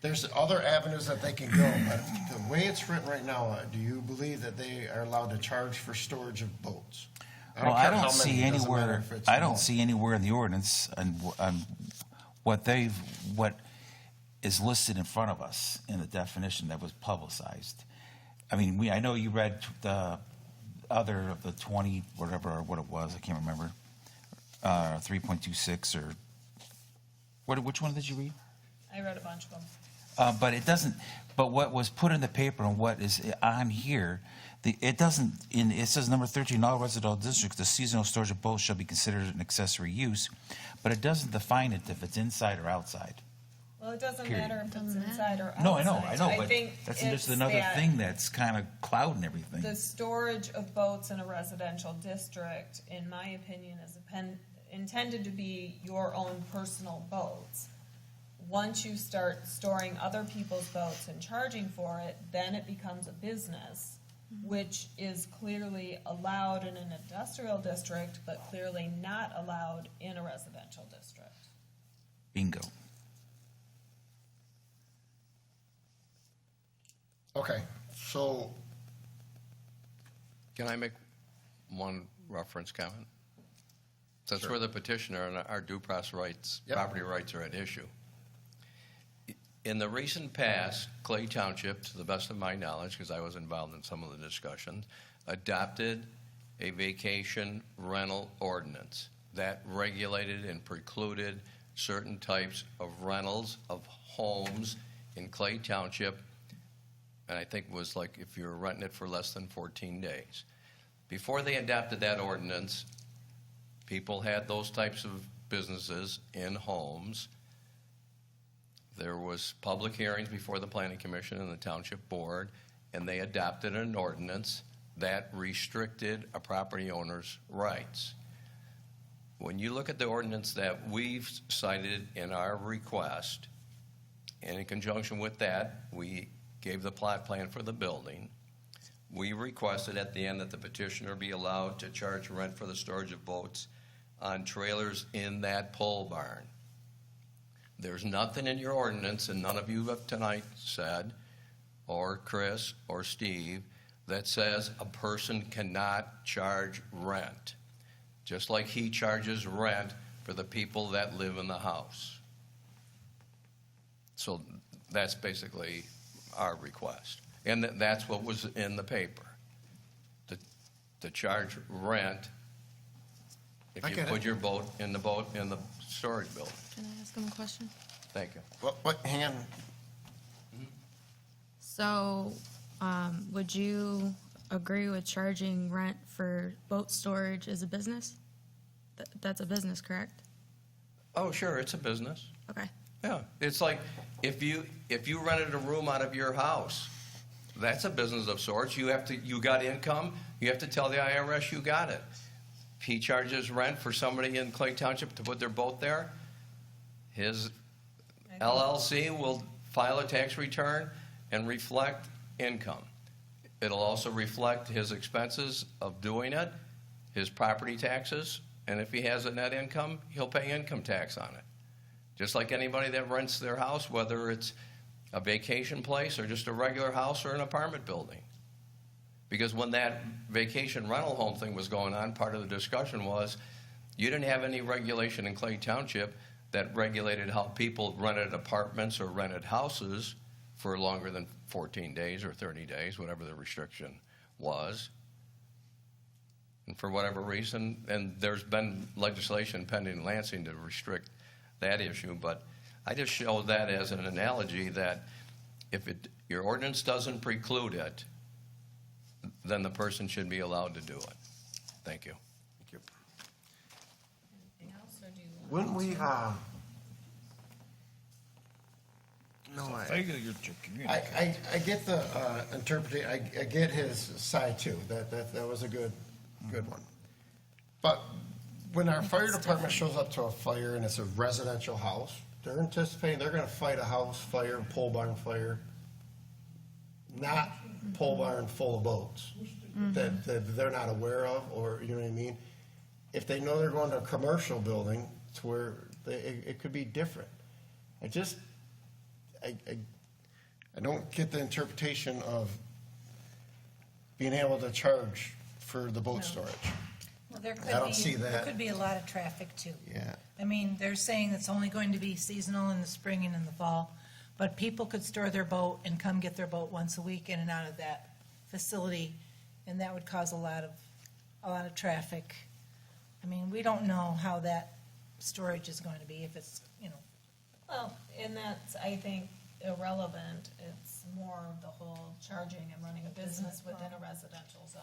There's other avenues that they can go, but the way it's written right now, do you believe that they are allowed to charge for storage of boats? Well, I care how don't see many, it doesn't matter anywhere, if it's I don't more. see anywhere in the ordinance on what is listed in front of us in the definition that was publicized. I mean, I know you read the other of the 20, whatever, or what it was, I can't remember, 3.26 or, which one did you read? I read a bunch of them. But it doesn't, but what was put in the paper and what is on here, it doesn't, it says number 13, all residential districts, the seasonal storage of boats shall be considered an accessory use, but it doesn't define it if it's inside or outside. Well, it doesn't Period. matter if it's inside or outside. No, I know, but think that's it's just another that thing that's kind of clouding everything. The storage of boats in a residential district, in my opinion, is intended to be your own personal boats. Once you start storing other people's boats and charging for it, then it becomes a business, which is clearly allowed in an industrial district, but clearly not allowed in a residential district. Bingo. Okay, so, Can I make one reference comment? That's where the petitioner and our due process rights, Yep. property rights are at issue. In the recent past, Clay Township, to the best of my knowledge, because I was involved in some of the discussions, adopted a vacation rental ordinance that regulated and precluded certain types of rentals of homes in Clay Township, and I think it was like if you were renting it for less than 14 days. Before they adopted that ordinance, people had those types of businesses in homes. There was public hearings before the Planning Commission and the Township Board, and they adopted an ordinance that restricted a property owner's rights. When you look at the ordinance that we've cited in our request, and in conjunction with that, we gave the plot plan for the building. We requested at the end that the petitioner be allowed to charge rent for the storage of boats on trailers in that pole barn. There's nothing in your ordinance, and none of you have tonight said, or Chris or Steve, that says a person cannot charge rent, just like he charges rent for the people that live in the house. So that's basically our request. And that's what was in the paper. to charge rent if I you get put it. your boat in the storage building. Can I ask him a question? Thank you. What, hang on, So, would you agree with charging rent for boat storage as a business? That's a business, correct? Oh, sure, it's a business. Okay. Yeah, it's like if you rented a room out of your house, that's a business of sorts. You got income, you have to tell the IRS you got it. If he charges rent for somebody in Clay Township to put their boat there, his LLC will file a tax return and reflect income. It'll also reflect his expenses of doing it, his property taxes, and if he has a net income, he'll pay income tax on it. Just like anybody that rents their house, whether it's a vacation place or just a regular house or an apartment building. Because when that vacation rental home thing was going on, part of the discussion was you didn't have any regulation in Clay Township that regulated how people rented apartments or rented houses for longer than 14 days or 30 days, whatever the restriction was. And for whatever reason, and there's been legislation pending in Lansing to restrict that issue, but I just show that as an analogy that if your ordinance doesn't preclude it, then the person should be allowed to do it. Thank you. Thank you. Anything else, or do you? Wouldn't we, no, I get the interpretation, I get his side too, that was a good one. But when our fire department shows up to a fire and it's a residential house, they're anticipating they're gonna fight a house fire, pole barn fire, not pole barn full of boats that they're not aware of, or, you know what I mean? If they know they're going to a commercial building to where it could be different. I don't get the interpretation of being able to charge for the boat storage. Well, there I don't see there that. could be a lot of traffic too. Yeah. I mean, they're saying it's only going to be seasonal in the spring and in the fall, but people could store their boat and come get their boat once a week in and out of that facility, and that would cause a lot of traffic. I mean, we don't know how that storage is going to be, if it's, Well, and that's, I think, irrelevant. It's more of the whole charging and running a business within a residential zone.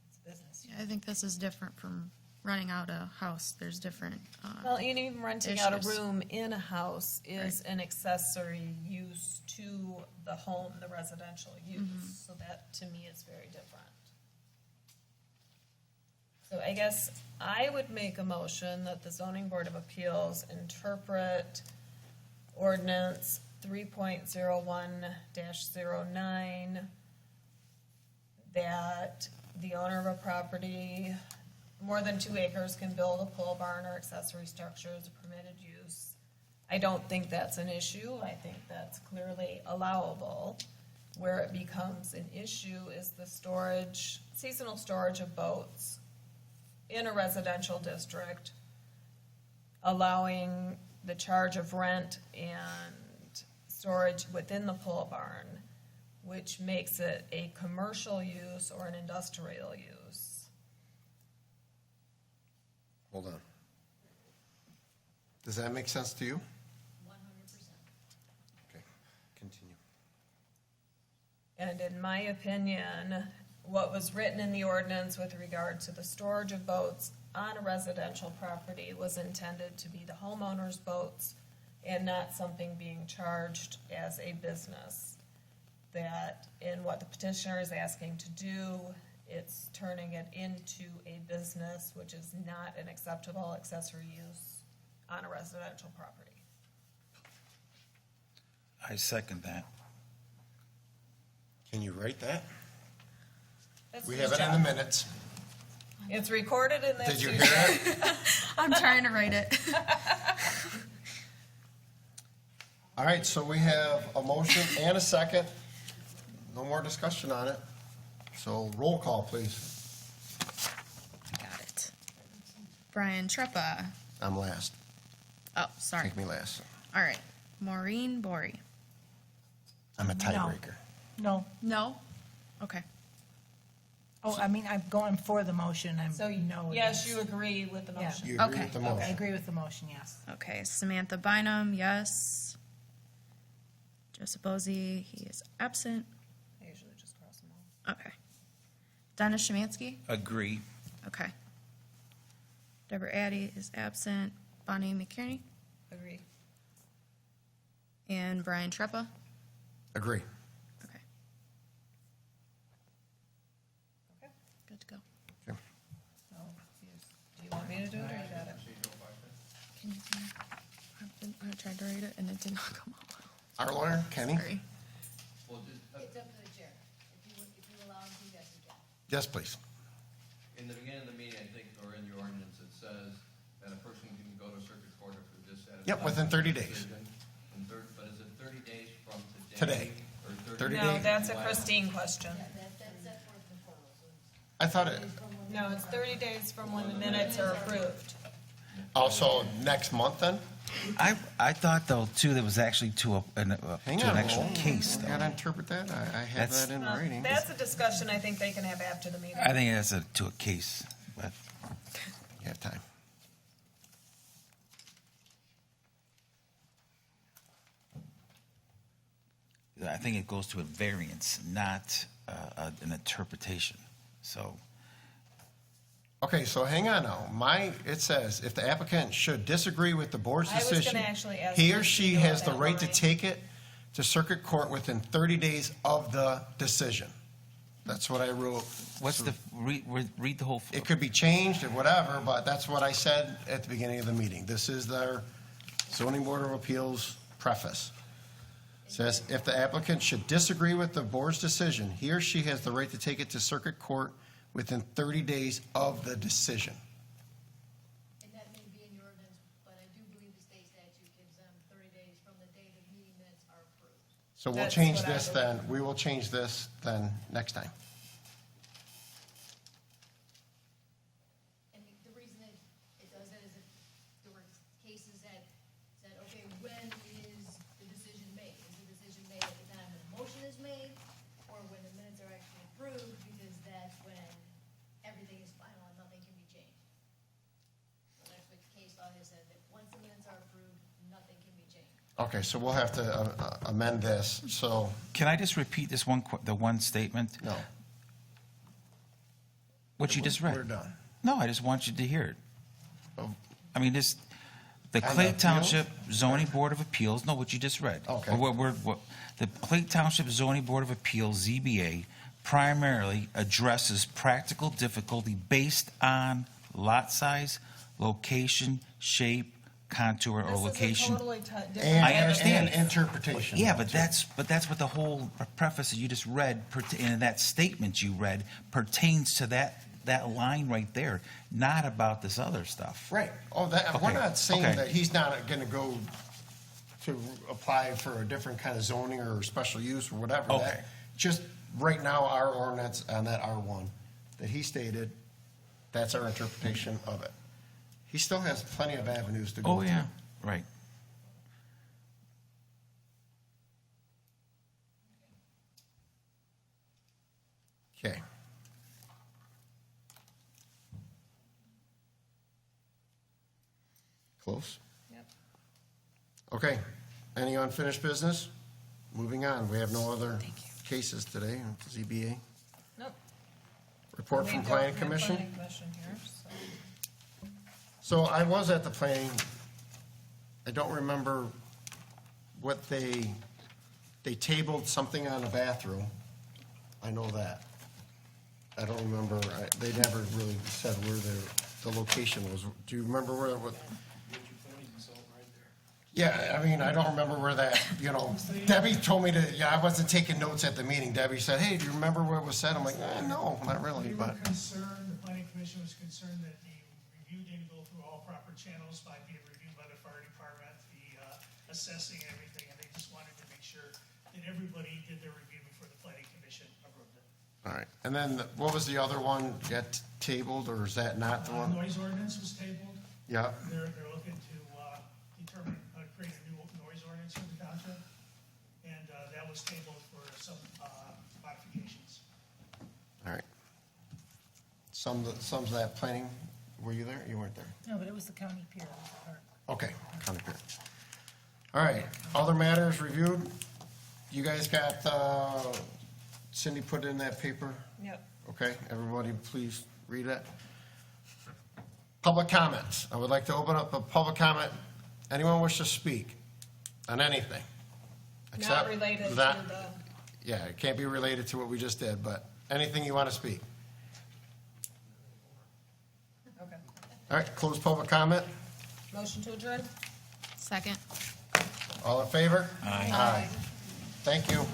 it's business. Yeah, I think this is different from renting out a house. There's different, Well, and even renting out a issues. room in a house is an accessory use to the home, the residential use. So that, to me, is very different. So I guess I would make a motion that the zoning board of appeals interpret ordinance 3.01-09 that the owner of a property more than 2 acres can build a pole barn or accessory structure as a permitted use. I don't think that's an issue. I think that's clearly allowable. Where it becomes an issue is the storage, seasonal storage of boats in a residential district, allowing the charge of rent and storage within the pole barn, which makes it a commercial use or an industrial use. Hold on. Does that make sense to you? 100%. Okay, continue. And in my opinion, what was written in the ordinance with regard to the storage of boats on a residential property was intended to be the homeowner's boats and not something being charged as a business. That in what the petitioner is asking to do, it's turning it into a business, which is not an acceptable accessory use on a residential property. I second that. Can you write that? That's We his have it in the job. minutes. It's recorded in this. Did you hear it? I'm trying to write it. All right, so we have a motion and a second. No more discussion on it. So roll call, please. Got it. Brian Treppa. I'm last. Oh, sorry. Take me last. All right. Maureen Bory. I'm a tiebreaker. No. No? Okay. Oh, I mean, I'm going for the motion, I'm So, no. yes, against. you agree with the Yeah. motion? You agree Okay. with the I motion? agree with the motion, yes. Okay, Samantha Bynum, yes. Joseph Bozy, he is absent. I usually just cross them all. Okay. Dennis Szymanski? Agree. Okay. Deborah Addy is absent. Bonnie McKinney? Agree. And Brian Treppa? Agree. Okay. Okay. Good to go. Okay. So, do you want me to do it, or you got it? Can you, I tried to write it and it did not come out. Our lawyer, Kenny? Sorry. It's up to the chair. If you allow him to, yes, you can. Yes, please. In the beginning of the meeting, I think, or in your ordinance, it says that a person can go to circuit court if they're dissatisfied. Yep, within 30 days. But is it 30 days from Today. today? Or 30 No, days. that's a Christine question. That's set forth in the portal, so I thought it, No, it's 30 days from when the minutes are approved. also next month then? I thought though too that was actually to an Hang to on. an actual hold on. case I though. gotta interpret that. I have That's- that in writing. That's a discussion I think they can have after the meeting. I think that's to a case, but You have time. I think it goes to a variance, not an interpretation. So Okay, so hang on now. It says, if the applicant should disagree with the board's I was decision, gonna actually ask he you or to she go has with the that right to line. take it to circuit court within 30 days of the decision. That's what I wrote. what's the read the whole? It could be changed or whatever, but that's what I said at the beginning of the meeting. This is their zoning board of appeals preface. It says, if the applicant should disagree with the board's decision, he or she has the right to take it to circuit court within 30 days of the decision. And that may be in your ordinance, but I do believe the state statute gives them 30 days from the date of meeting minutes are approved. So we'll That's change what I this then, we will change this then next time. And the reason it does that is if there were cases that said, okay, when is the decision made? Is the decision made at the time when the motion is made, or when the minutes are actually approved, because that's when everything is final and nothing can be changed. So that's what case law has said, that once the minutes are approved, nothing can be changed. Okay, so we'll have to amend this, so, Can I just repeat this the one statement? no. What you just read? We're done. No, I just want you to hear it. Oh. I mean, this, the On Clay the appeals? Township Zoning Board of Appeals, no, what you just read. Okay. The Clay Township Zoning Board of Appeals, ZBA, primarily addresses practical difficulty based on lot size, location, shape, contour, or location. This is a totally different. And, I understand. and interpretation. Yeah, but that's what the whole preface that you just read, and that statement you read pertains to that line right there, not about this other stuff. Right. Oh, that, we're Okay, not saying okay. that he's not gonna go to apply for a different kind of zoning or special use or whatever. Okay. That- Just right now, our ordinance on that R1 that he stated, that's our interpretation of it. He still has plenty of avenues to go Oh, through. yeah, right. Okay. Close? Yep. Okay. Any unfinished business? Moving on. We have no other cases today. ZBA. Nope. Report We from don't Planning have Commission. Planning Commission here, so. So I was at the planning, I don't remember what they tabled something on a bathroom. I know that. I don't remember, they never really said where the location was. Do you remember where it was? Yeah, I mean, I don't remember where that, Debbie told me I wasn't taking notes at the meeting. Debbie said, hey, do you remember where it was said? I'm like, no, not really, We were but. concerned, the planning commission was concerned that the review didn't go through all proper channels by being reviewed by the fire department, the assessing and everything, and they just wanted to make sure that everybody did their review before the planning commission approved it. All right, and then what was the other one get tabled, or is that not the one? Noise ordinance was tabled. Yeah, They're looking to determine, create a new noise ordinance for the township, and that was tabled for some modifications. all right. sums that planning, were you there? You weren't there. No, but it was the county pier. Okay, county pier. All right, other matters reviewed? You guys got, Cindy put in that paper? Yep. Okay, everybody please read it. Public comments. I would like to open up a public comment. Anyone wish to speak on anything? Not Except related to that- the, Yeah, it can't be related to what we just did, but anything you want to speak. okay. All right, close public comment. Motion to adjourn? Second. All in favor? Aye. Aye. Thank you.